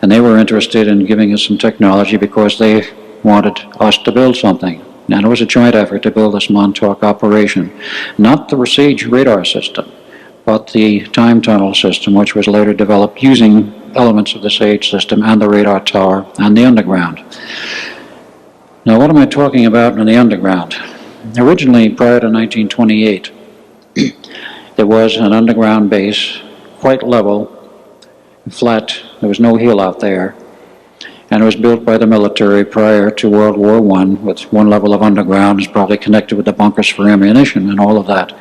A: and they were interested in giving us some technology because they wanted us to build something. And it was a joint effort to build this Montauk operation. Not the Sage radar system, but the time tunnel system, which was later developed using elements of the Sage system and the radar tower and the underground. Now, what am I talking about in the underground? Originally, prior to 1928, there was an underground base, quite level, flat. There was no hill out there. And it was built by the military prior to World War I, with one level of underground. It's probably connected with the bunkers for ammunition and all of that.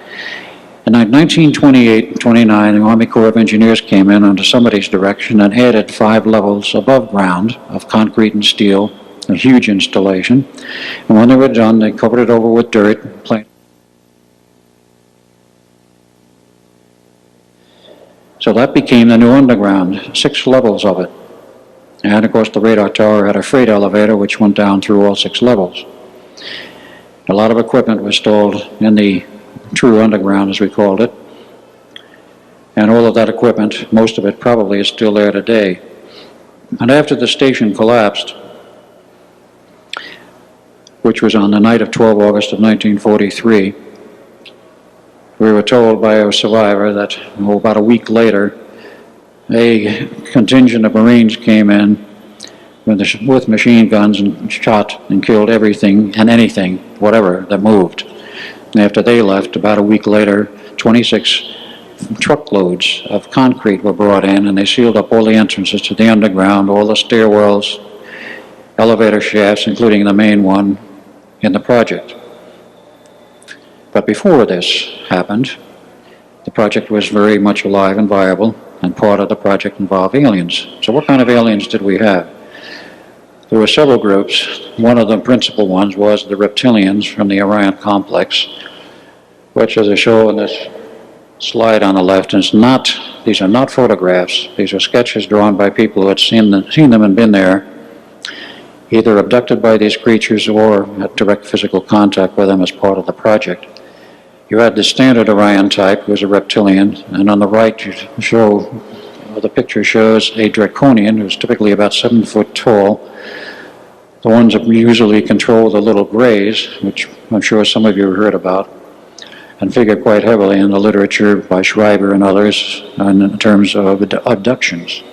A: In 1928 and 29, the Army Corps of Engineers came in under somebody's direction and added 5 levels above ground of concrete and steel, a huge installation. And when they were done, they covered it over with dirt. So that became the new underground, 6 levels of it. And of course the radar tower had a freight elevator which went down through all 6 levels. A lot of equipment was installed in the true underground, as we called it. And all of that equipment, most of it probably is still there today. And after the station collapsed, which was on the night of 12 August of 1943, we were told by a survivor that about a week later, a contingent of Marines came in with machine guns and shot and killed everything and anything, whatever, that moved. And after they left, about a week later, 26 truckloads of concrete were brought in, and they sealed up all the entrances to the underground, all the stairwells, elevator shafts, including the main one in the project. But before this happened, the project was very much alive and viable, and part of the project involved aliens. So what kind of aliens did we have? There were several groups. One of the principal ones was the reptilians from the Orion complex, which, as I show in this slide on the left, these are not photographs. These are sketches drawn by people who had seen them and been there, either abducted by these creatures or had direct physical contact with them as part of the project. You had the standard Orion type, who was a reptilian, and on the right the picture shows a draconian, who's typically about 7 foot tall. The ones that usually control the little grays, which I'm sure some of you have heard about, and figure quite heavily in the literature by Schreiber and others in terms of abductions.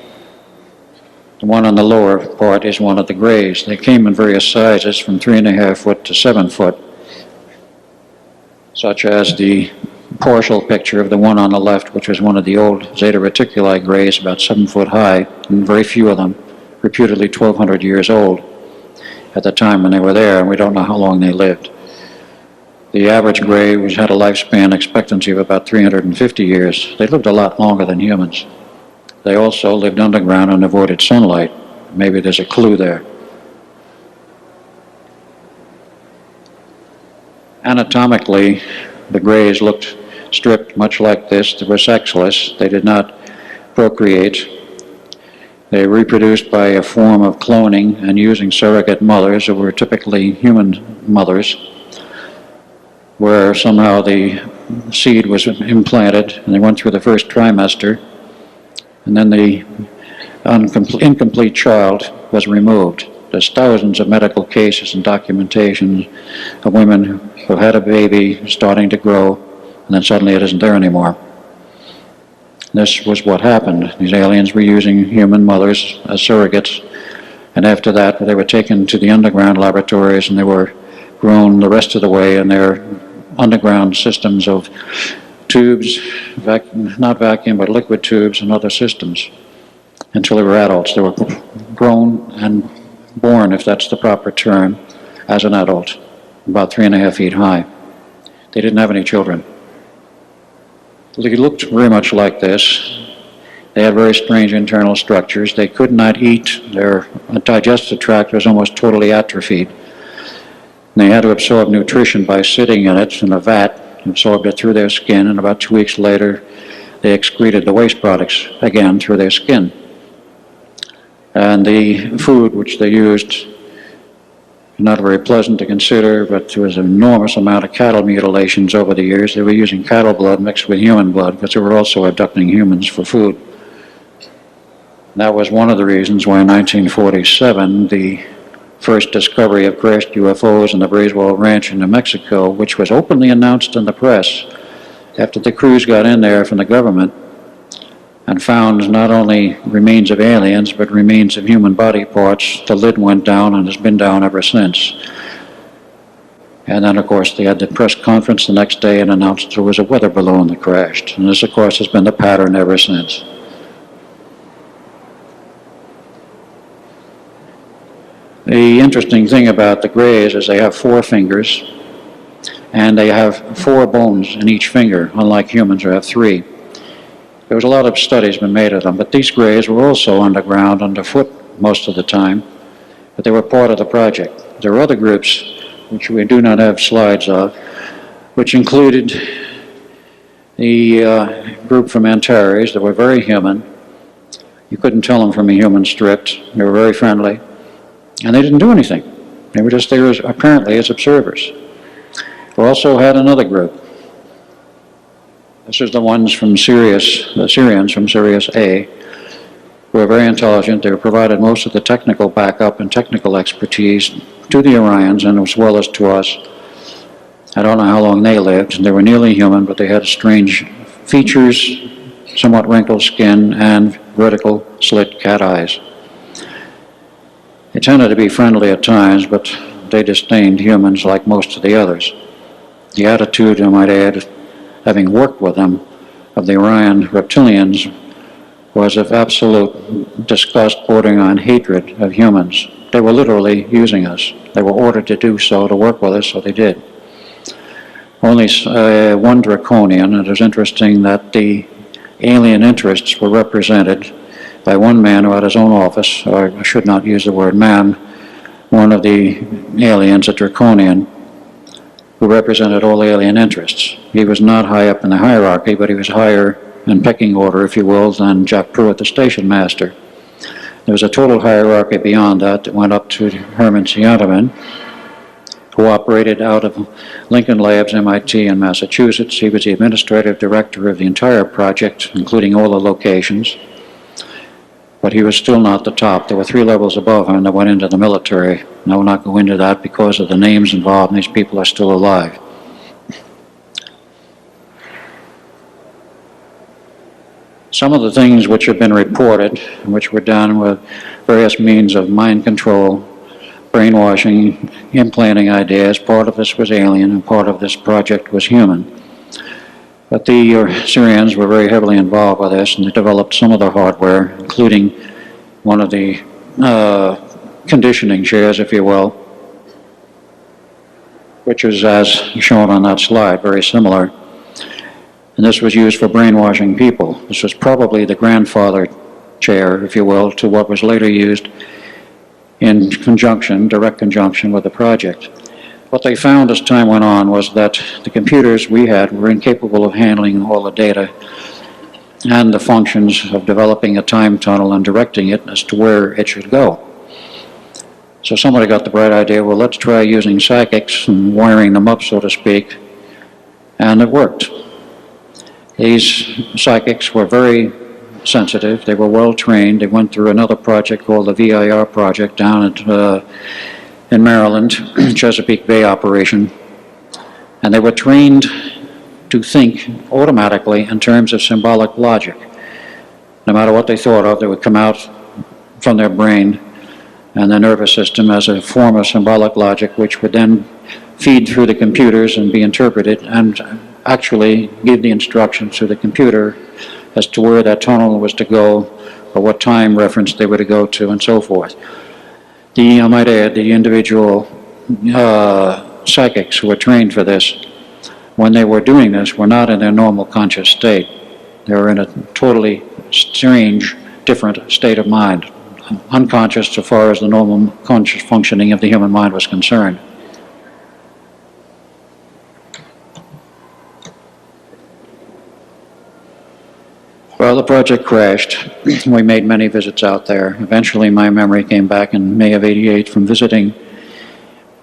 A: The one on the lower part is one of the grays. They came in various sizes from 3.5 foot to 7 foot, such as the partial picture of the one on the left, which was one of the old Zeta Reticuli grays, about 7 foot high, and very few of them, reputedly 1,200 years old at the time when they were there, and we don't know how long they lived. The average gray had a lifespan expectancy of about 350 years. They lived a lot longer than humans. They also lived underground and avoided sunlight. Maybe there's a clue there. Anatomically, the grays looked stripped much like this. They were sexless. They did not procreate. They reproduced by a form of cloning and using surrogate mothers, who were typically human mothers, where somehow the seed was implanted and they went through the first trimester, and then the incomplete child was removed. There's thousands of medical cases and documentation of women who had a baby starting to grow, and then suddenly it isn't there anymore. This was what happened. These aliens were using human mothers as surrogates, and after that they were taken to the underground laboratories and they were grown the rest of the way in their underground systems of tubes, not vacuum, but liquid tubes and other systems, until they were adults. They were grown and born, if that's the proper term, as an adult, about 3.5 feet high. They didn't have any children. They looked very much like this. They had very strange internal structures. They could not eat. Their digestive tract was almost totally atrophied. They had to absorb nutrition by sitting in it in a vat, absorbed it through their skin, and about 2 weeks later they excreted the waste products again through their skin. And the food which they used, not very pleasant to consider, but there was an enormous amount of cattle mutilations over the years. They were using cattle blood mixed with human blood, because they were also abducting humans for food. That was one of the reasons why in 1947 the first discovery of crashed UFOs in the Bracewell Ranch in New Mexico, which was openly announced in the press after the crews got in there from the government and found not only remains of aliens, but remains of human body parts. The lid went down and has been down ever since. And then, of course, they had the press conference the next day and announced there was a weather balloon that crashed. And this, of course, has been the pattern ever since. The interesting thing about the grays is they have 4 fingers, and they have 4 bones in each finger, unlike humans who have 3. There was a lot of studies been made of them, but these grays were also underground, underfoot most of the time, but they were part of the project. There were other groups, which we do not have slides of, which included the group from Antares that were very human. You couldn't tell them from a human stripped. They were very friendly, and they didn't do anything. They were just there apparently as observers. We also had another group. This is the ones from Sirius, the Syrians from Sirius A, who were very intelligent. They provided most of the technical backup and technical expertise to the Orions and as well as to us. I don't know how long they lived. They were nearly human, but they had strange features, somewhat wrinkled skin, and vertical slit cat eyes. They tended to be friendly at times, but they disdained humans like most of the others. The attitude, I might add, having worked with them, of the Orion reptilians was of absolute disgust bordering on hatred of humans. They were literally using us. They were ordered to do so, to work with us, so they did. Only one draconian, and it was interesting that the alien interests were represented by one man who had his own office, or I should not use the word man, one of the aliens, a draconian, who represented all alien interests. He was not high up in the hierarchy, but he was higher in pecking order, if you will, than Jack Pruitt, the station master. There was a total hierarchy beyond that went up to Herman Siantaman, who operated out of Lincoln Labs, MIT, in Massachusetts. He was the administrative director of the entire project, including all the locations. But he was still not the top. There were 3 levels above him that went into the military. And I will not go into that because of the names involved, and these people are still alive. Some of the things which have been reported, which were done with various means of mind control, brainwashing, implanting ideas. Part of this was alien, and part of this project was human. But the Syrians were very heavily involved with this, and they developed some of the hardware, including one of the conditioning chairs, if you will, which is as shown on that slide, very similar. And this was used for brainwashing people. This was probably the grandfather chair, if you will, to what was later used in conjunction, direct conjunction with the project. What they found as time went on was that the computers we had were incapable of handling all the data and the functions of developing a time tunnel and directing it as to where it should go. So somebody got the bright idea, well, let's try using psychics and wiring them up, so to speak, and it worked. These psychics were very sensitive. They were well trained. They went through another project called the VIR project down at, in Maryland, Chesapeake Bay operation. And they were trained to think automatically in terms of symbolic logic. No matter what they thought of, they would come out from their brain and their nervous system as a form of symbolic logic, which would then feed through the computers and be interpreted and actually give the instructions to the computer as to where that tunnel was to go, or what time reference they were to go to, and so forth. I might add, the individual psychics who were trained for this, when they were doing this, were not in their normal conscious state. They were in a totally strange, different state of mind, unconscious so far as the normal conscious functioning of the human mind was concerned. Well, the project crashed. We made many visits out there. Eventually, my memory came back in May of '88 from visiting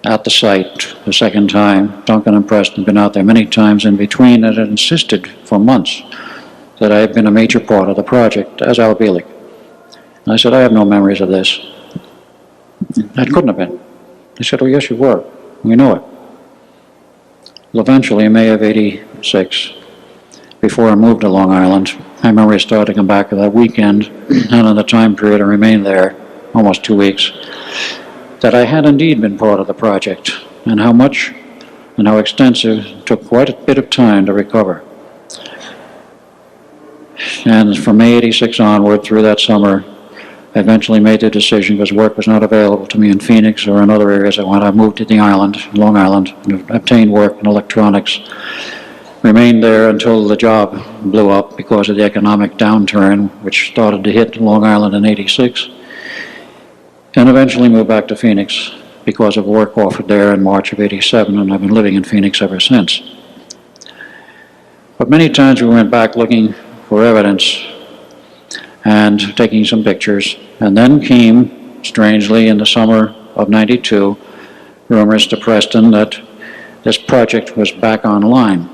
A: at the site the second time. Duncan and Preston had been out there many times in between and had insisted for months that I had been a major part of the project, as Al Bielek. And I said, I have no memories of this. That couldn't have been. They said, oh, yes, you were. We know it. Well, eventually, in May of '86, before I moved to Long Island, my memory started to come back to that weekend, and in the time period I remained there, almost 2 weeks, that I had indeed been part of the project, and how much and how extensive took quite a bit of time to recover. And from May '86 onward, through that summer, I eventually made the decision, because work was not available to me in Phoenix or in other areas I went. I moved to the island, Long Island, and obtained work in electronics. Remained there until the job blew up because of the economic downturn, which started to hit Long Island in '86, and eventually moved back to Phoenix because of work offered there in March of '87, and I've been living in Phoenix ever since. But many times we went back looking for evidence and taking some pictures, and then came, strangely, in the summer of '92, rumors to Preston that this project was back online.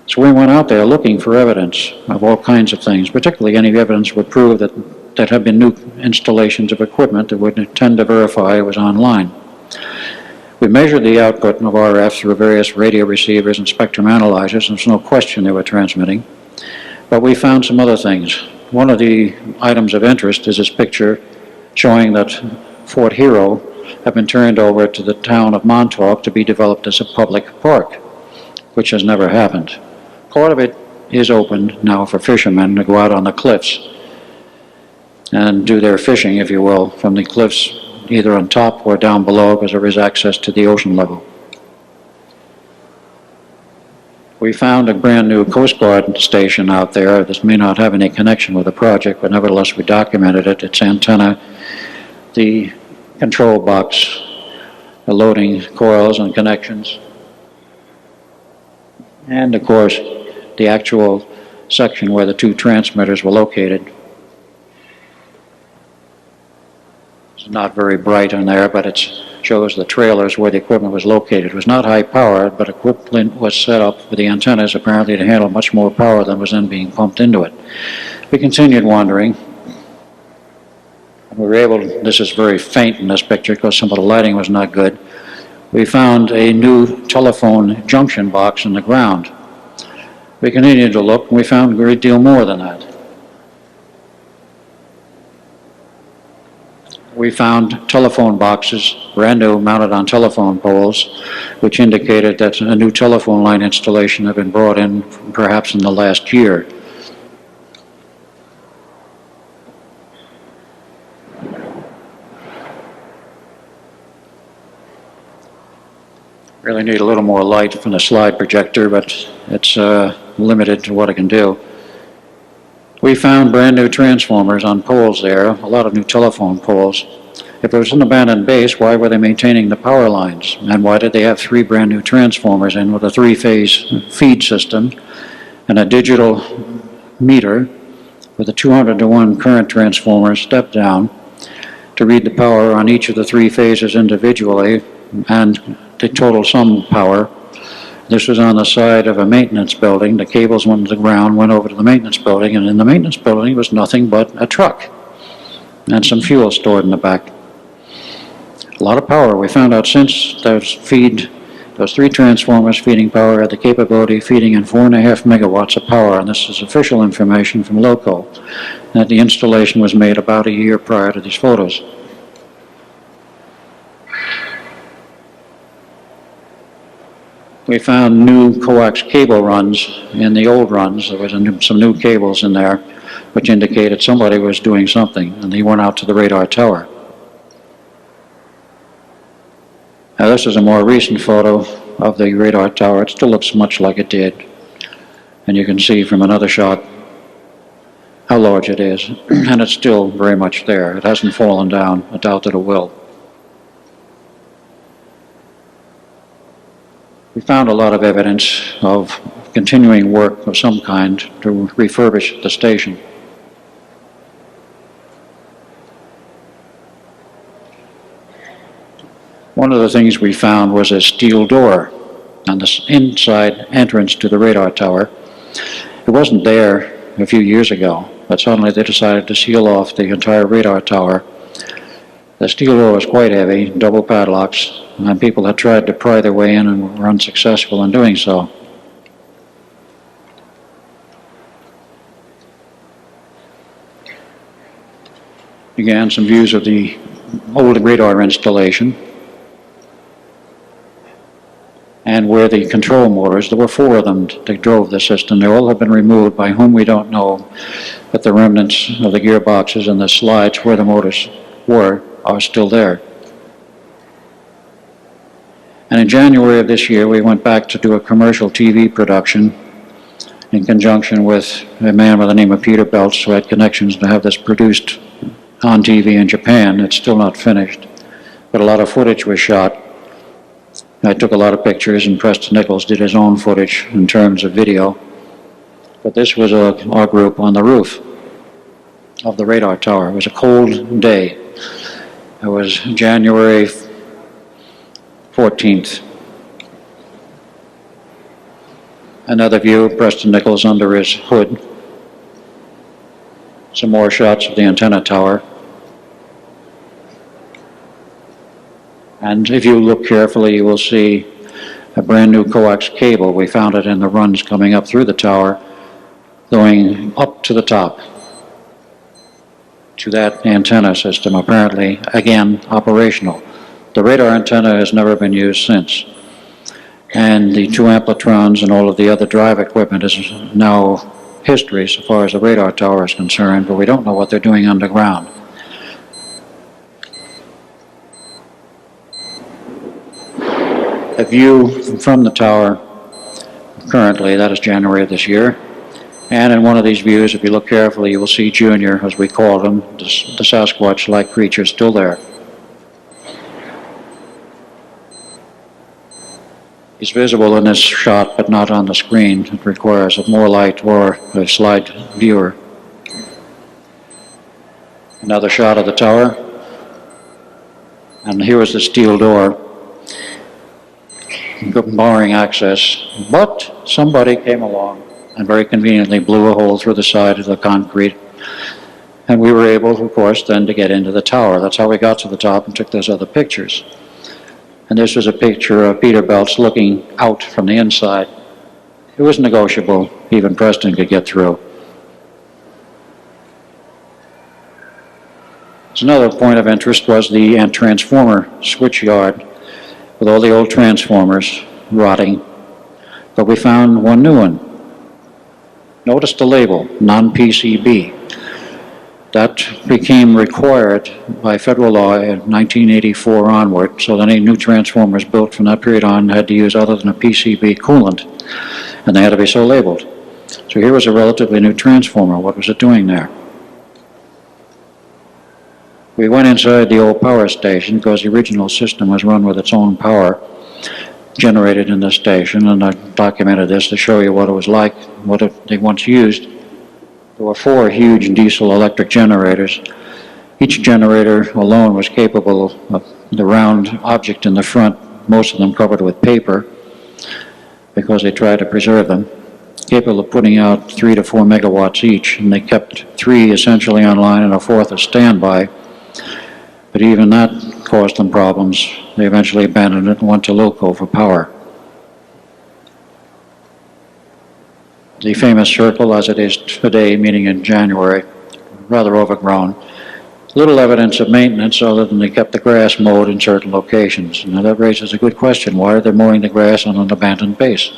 A: So we went out there looking for evidence of all kinds of things, particularly any evidence would prove that there had been new installations of equipment that would tend to verify it was online. We measured the output of RF through various radio receivers and spectrum analyzers, and there's no question they were transmitting. But we found some other things. One of the items of interest is this picture showing that Fort Hero had been turned over to the town of Montauk to be developed as a public park, which has never happened. Part of it is open now for fishermen to go out on the cliffs and do their fishing, if you will, from the cliffs either on top or down below because there is access to the ocean level. We found a brand new Coast Guard station out there. This may not have any connection with the project, but nevertheless we documented it. Its antenna, the control box, the loading coils and connections, and of course the actual section where the two transmitters were located. It's not very bright in there, but it shows the trailers where the equipment was located. It was not high powered, but equipment was set up for the antennas apparently to handle much more power than was then being pumped into it. We continued wandering. We were able to, this is very faint in this picture because some of the lighting was not good. We found a new telephone junction box in the ground. We continued to look and we found a great deal more than that. We found telephone boxes, brand new, mounted on telephone poles, which indicated that a new telephone line installation had been brought in perhaps in the last year. Really need a little more light from the slide projector, but it's limited to what it can do. We found brand new transformers on poles there, a lot of new telephone poles. If it was an abandoned base, why were they maintaining the power lines? And why did they have 3 brand new transformers in with a 3-phase feed system and a digital meter with a 200-to-1 current transformer step down to read the power on each of the 3 phases individually and the total sum power? This was on the side of a maintenance building. The cables went to the ground, went over to the maintenance building, and in the maintenance building was nothing but a truck and some fuel stored in the back. A lot of power. We found out since those 3 transformers feeding power had the capability of feeding in 4.5 megawatts of power, and this is official information from LOCO, that the installation was made about a year prior to these photos. We found new coax cable runs in the old runs. There was some new cables in there, which indicated somebody was doing something, and they went out to the radar tower. Now this is a more recent photo of the radar tower. It still looks much like it did, and you can see from another shot how large it is, and it's still very much there. It hasn't fallen down. I doubt that it will. We found a lot of evidence of continuing work of some kind to refurbish the station. One of the things we found was a steel door on the inside entrance to the radar tower. It wasn't there a few years ago, but suddenly they decided to seal off the entire radar tower. The steel door was quite heavy, double padlocks, and people had tried to pry their way in and were unsuccessful in doing so. Again, some views of the old radar installation and where the control motors, there were 4 of them that drove the system. They all have been removed, by whom we don't know, but the remnants of the gearboxes and the slides where the motors were are still there. And in January of this year, we went back to do a commercial TV production in conjunction with a man by the name of Peter Belts, who had connections to have this produced on TV in Japan. It's still not finished, but a lot of footage was shot. I took a lot of pictures, and Preston Nichols did his own footage in terms of video. But this was our group on the roof of the radar tower. It was a cold day. It was January 14th. Another view of Preston Nichols under his hood. Some more shots of the antenna tower. And if you look carefully, you will see a brand new coax cable. We found it in the runs coming up through the tower, going up to the top to that antenna system, apparently, again, operational. The radar antenna has never been used since. And the 2 amplitrons and all of the other drive equipment is now history so far as the radar tower is concerned, but we don't know what they're doing underground. a view from the tower currently, that is January of this year. And in one of these views, if you look carefully, you will see Junior, as we call him, the Sasquatch-like creature, still there. He's visible in this shot, but not on the screen. It requires more light or a slide viewer. Another shot of the tower. And here is the steel door, barring access. But somebody came along and very conveniently blew a hole through the side of the concrete. And we were able, of course, then to get into the tower. That's how we got to the top and took those other pictures. And this was a picture of Peterbilt's looking out from the inside. It was negotiable. Even Preston could get through. So another point of interest was the transformer switch yard with all the old transformers rotting. But we found one new one. Notice the label, non-PCB. That became required by federal law in 1984 onward, so that any new transformers built from that period on had to use other than a PCB coolant, and they had to be so labeled. So here was a relatively new transformer. What was it doing there? We went inside the old power station because the original system was run with its own power generated in the station, and I documented this to show you what it was like, what they once used. There were 4 huge diesel electric generators. Each generator alone was capable of the round object in the front, most of them covered with paper because they tried to preserve them, capable of putting out 3 to 4 megawatts each, and they kept 3 essentially online and a 4th a standby. But even that caused them problems. They eventually abandoned it and went to Loco for power. The famous circle, as it is today, meeting in January, rather overgrown. Little evidence of maintenance other than they kept the grass mowed in certain locations. Now that raises a good question. Why are they mowing the grass on an abandoned base?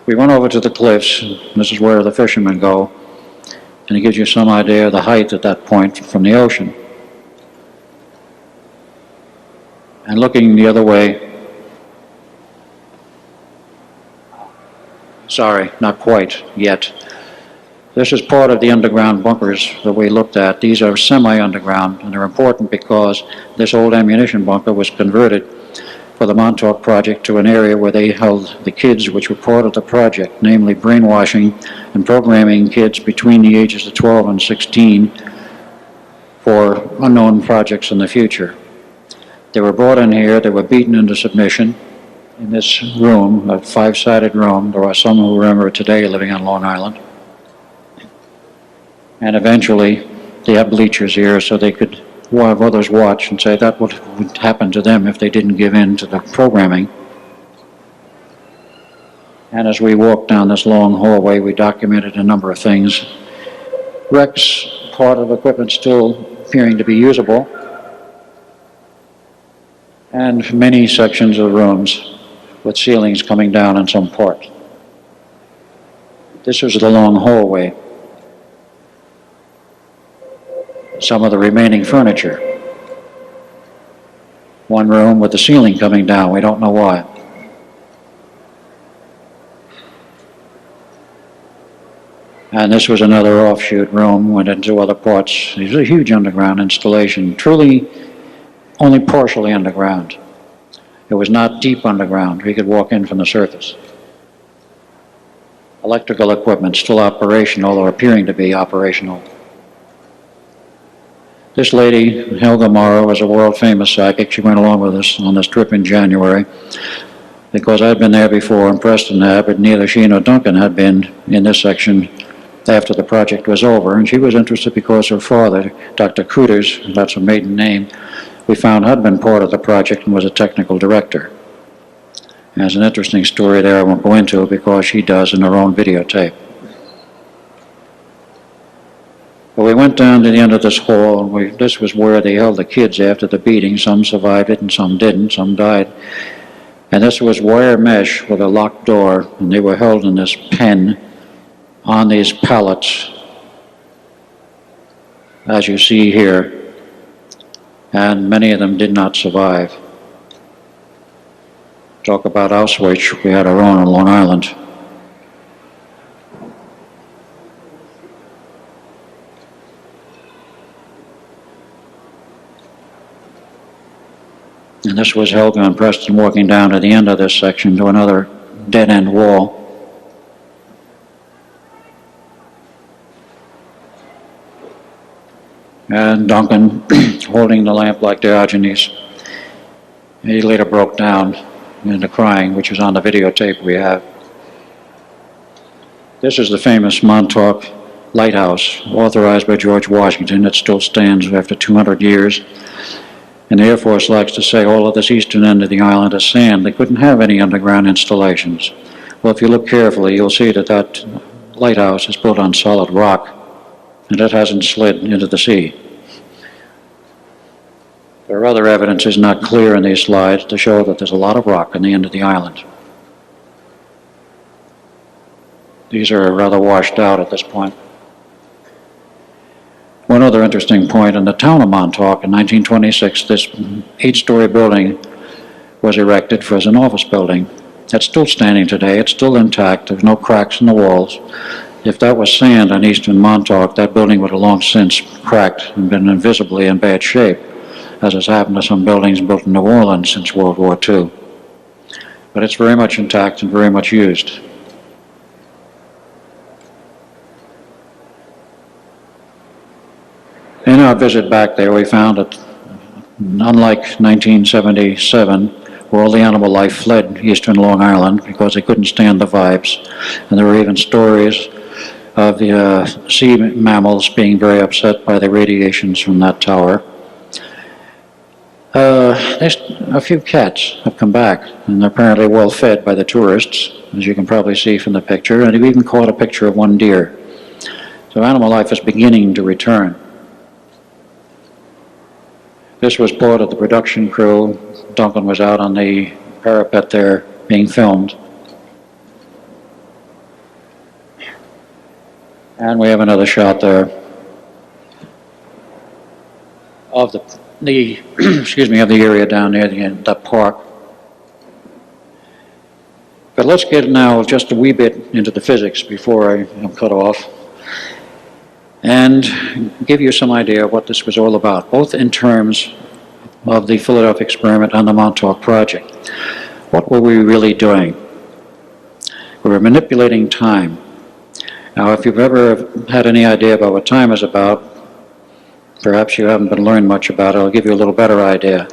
A: We went over to the cliffs. This is where the fishermen go. And it gives you some idea of the height at that point from the ocean. And looking the other way, sorry, not quite yet. This is part of the underground bunkers that we looked at. These are semi-underground, and they're important because this old ammunition bunker was converted for the Montauk project to an area where they held the kids which were part of the project, namely brainwashing and programming kids between the ages of 12 and 16 for unknown projects in the future. They were brought in here, they were beaten into submission in this room, a 5-sided room. There are some who remember it today living on Long Island. And eventually they had bleachers here so they could have others watch and say that would happen to them if they didn't give in to the programming. And as we walked down this long hallway, we documented a number of things. Wrecks, part of equipment still appearing to be usable, and many sections of rooms with ceilings coming down in some part. This was the long hallway. Some of the remaining furniture. One room with the ceiling coming down, we don't know why. And this was another offshoot room, went into other parts. It was a huge underground installation, truly only partially underground. It was not deep underground. We could walk in from the surface. Electrical equipment still operational, or appearing to be operational. This lady, Helga Morrow, was a world-famous psychic. She went along with us on this trip in January because I'd been there before and Preston had, but neither she nor Duncan had been in this section after the project was over. And she was interested because her father, Dr. Cooters, that's her maiden name, we found had been part of the project and was a technical director. There's an interesting story there I won't go into because she does in her own videotape. But we went down to the end of this hall, and this was where they held the kids after the beating. Some survived it and some didn't, some died. And this was wire mesh with a locked door, and they were held in this pen on these pallets, as you see here. And many of them did not survive. Talk about Auschwitz, we had our own on Long Island. And this was Helga and Preston walking down to the end of this section to another dead-end wall. And Duncan holding the lamp like Diogenes. He later broke down into crying, which is on the videotape we have. This is the famous Montauk lighthouse, authorized by George Washington. It still stands after 200 years. And the Air Force likes to say all of this eastern end of the island is sand. They couldn't have any underground installations. Well, if you look carefully, you'll see that that lighthouse is built on solid rock, and it hasn't slid into the sea. There are other evidences not clear in these slides to show that there's a lot of rock on the end of the island. These are rather washed out at this point. One other interesting point, in the town of Montauk in 1926, this 8-story building was erected as an office building. It's still standing today. It's still intact. There's no cracks in the walls. If that was sand on eastern Montauk, that building would have long since cracked and been invisibly in bad shape, as has happened to some buildings built in New Orleans since World War II. But it's very much intact and very much used. In our visit back there, we found that, unlike 1977, where all the animal life fled eastern Long Island because they couldn't stand the vibes, and there were even stories of the sea mammals being very upset by the radiations from that tower. There's a few cats have come back, and they're apparently well fed by the tourists, as you can probably see from the picture, and we've even caught a picture of one deer. So animal life is beginning to return. This was part of the production crew. Duncan was out on the parapet there being filmed. And we have another shot there of the excuse me, of the area down near the park. But let's get now just a wee bit into the physics before I'm cut off, and give you some idea of what this was all about, both in terms of the Philadelphia experiment and the Montauk project. What were we really doing? We were manipulating time. Now, if you've ever had any idea about what time is about, perhaps you haven't been learned much about it, I'll give you a little better idea.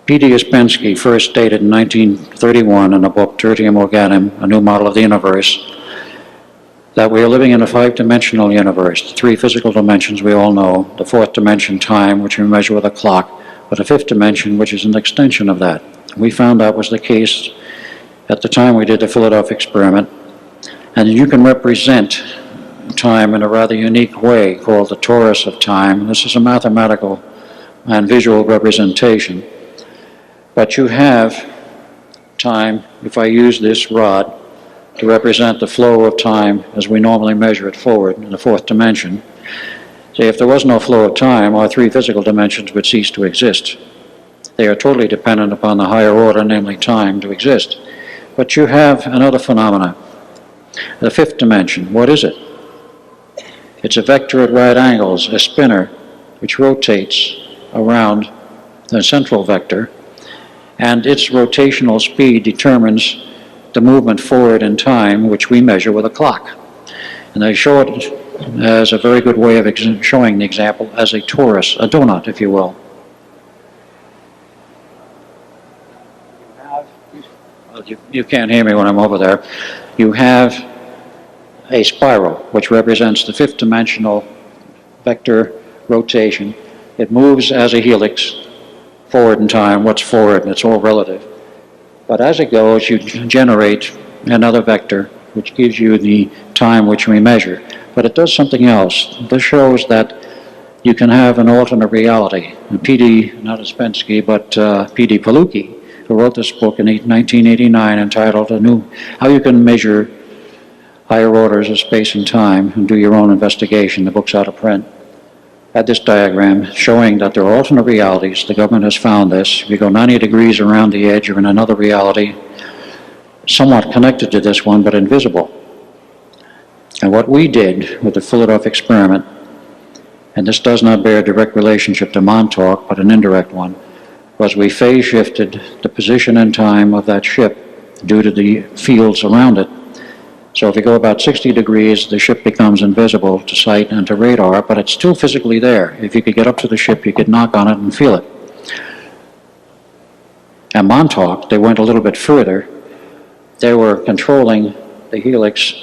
A: P.D. Ouspensky first stated in 1931 in the book Tertium Organum, A New Model of the Universe, that we are living in a 5-dimensional universe, the 3 physical dimensions we all know, the 4th dimension, time, which we measure with a clock, but a 5th dimension, which is an extension of that. We found that was the case at the time we did the Philadelphia experiment, and you can represent time in a rather unique way called the torus of time. This is a mathematical and visual representation, but you have time, if I use this rod, to represent the flow of time as we normally measure it forward in the 4th dimension. See, if there was no flow of time, our 3 physical dimensions would cease to exist. They are totally dependent upon the higher order, namely time, to exist. But you have another phenomena. The 5th dimension, what is it? It's a vector at right angles, a spinner, which rotates around the central vector, and its rotational speed determines the movement forward in time, which we measure with a clock. And they show it as a very good way of showing the example as a torus, a donut, if you will. You can't hear me when I'm over there. You have a spiral, which represents the 5th dimensional vector rotation. It moves as a helix forward in time. What's forward? It's all relative. But as it goes, you generate another vector, which gives you the time which we measure. But it does something else. This shows that you can have an alternate reality. And P.D., not Ouspensky, but P.D. Palucki, who wrote this book in 1989 entitled How You Can Measure Higher Orders of Space and Time and Do Your Own Investigation. The book's out of print. at this diagram showing that there are alternate realities. The government has found this. If you go 90 degrees around the edge, you're in another reality, somewhat connected to this one, but invisible. And what we did with the Philadelphia experiment, and this does not bear a direct relationship to Montauk, but an indirect one, was we phase shifted the position and time of that ship due to the fields around it. So if you go about 60 degrees, the ship becomes invisible to sight and to radar, but it's still physically there. If you could get up to the ship, you could knock on it and feel it. At Montauk, they went a little bit further. They were controlling the helix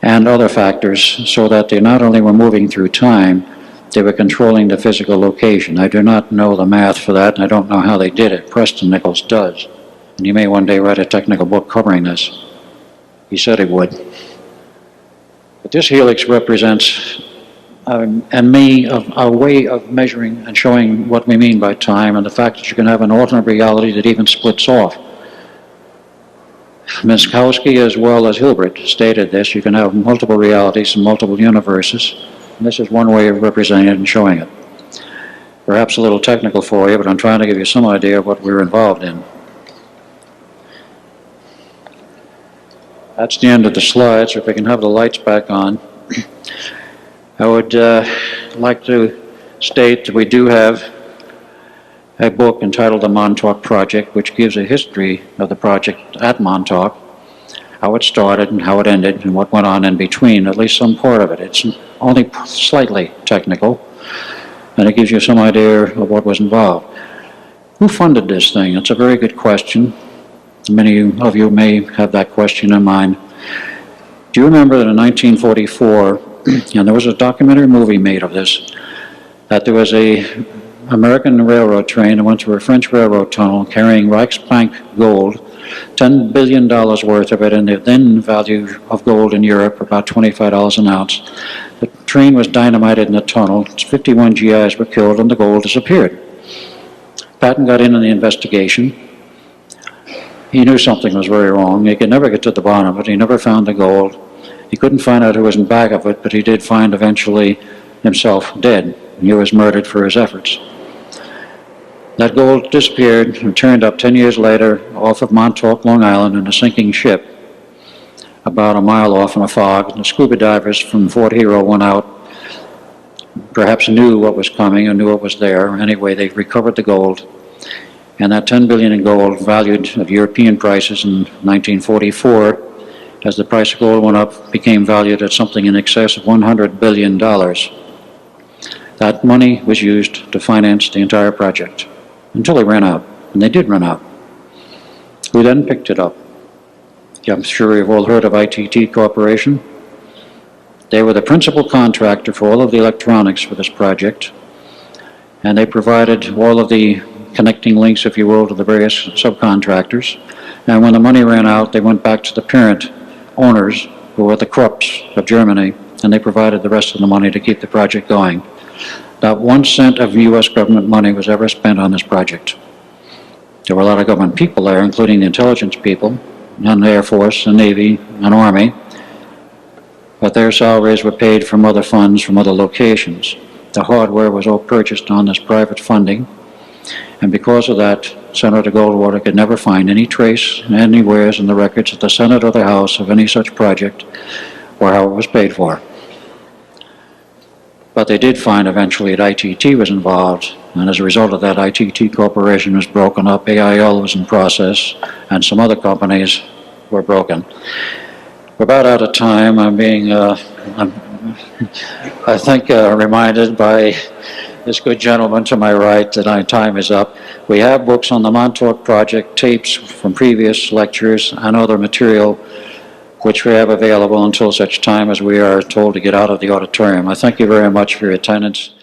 A: and other factors so that they not only were moving through time, they were controlling the physical location. I do not know the math for that, and I don't know how they did it. Preston Nichols does. And he may one day write a technical book covering this. He said he would. But this helix represents a way of measuring and showing what we mean by time and the fact that you can have an alternate reality that even splits off. Minkowski as well as Hilbert stated this. You can have multiple realities and multiple universes. And this is one way of representing it and showing it. Perhaps a little technical for you, but I'm trying to give you some idea of what we're involved in. That's the end of the slides. So if we can have the lights back on. I would like to state that we do have a book entitled The Montauk Project, which gives a history of the project at Montauk, how it started and how it ended and what went on in between, at least some part of it. It's only slightly technical, and it gives you some idea of what was involved. Who funded this thing? It's a very good question. Many of you may have that question in mind. Do you remember that in 1944, and there was a documentary movie made of this, that there was a American railroad train that went through a French railroad tunnel carrying Reichsbank gold, $10 billion worth of it, and the then value of gold in Europe, about $25 an ounce. The train was dynamited in the tunnel. 51 GIs were killed, and the gold disappeared. Patton got in on the investigation. He knew something was very wrong. He could never get to the bottom of it. He never found the gold. He couldn't find out who was in back of it, but he did find eventually himself dead. He was murdered for his efforts. That gold disappeared and turned up 10 years later off of Montauk, Long Island, in a sinking ship about a mile off in a fog. The scuba divers from Fort Hero went out, perhaps knew what was coming and knew it was there. Anyway, they recovered the gold. And that $10 billion in gold, valued at European prices in 1944, as the price of gold went up, became valued at something in excess of $100 billion. That money was used to finance the entire project until they ran out, and they did run out. Who then picked it up? I'm sure you've all heard of ITT Corporation. They were the principal contractor for all of the electronics for this project, and they provided all of the connecting links, if you will, to the various subcontractors. And when the money ran out, they went back to the parent owners, who were the Krupps of Germany, and they provided the rest of the money to keep the project going. Not 1 cent of U.S. government money was ever spent on this project. There were a lot of government people there, including the intelligence people, and the Air Force, and Navy, and Army, but their salaries were paid from other funds from other locations. The hardware was all purchased on this private funding, and because of that, Senator Goldwater could never find any trace anywhere in the records of the Senate or the House of any such project or how it was paid for. But they did find eventually that ITT was involved, and as a result of that, ITT Corporation was broken up, AIL was in process, and some other companies were broken. We're about out of time. I'm being, I think, reminded by this good gentleman to my right that our time is up. We have books on the Montauk Project, tapes from previous lectures, and other material which we have available until such time as we are told to get out of the auditorium. I thank you very much for your attendance.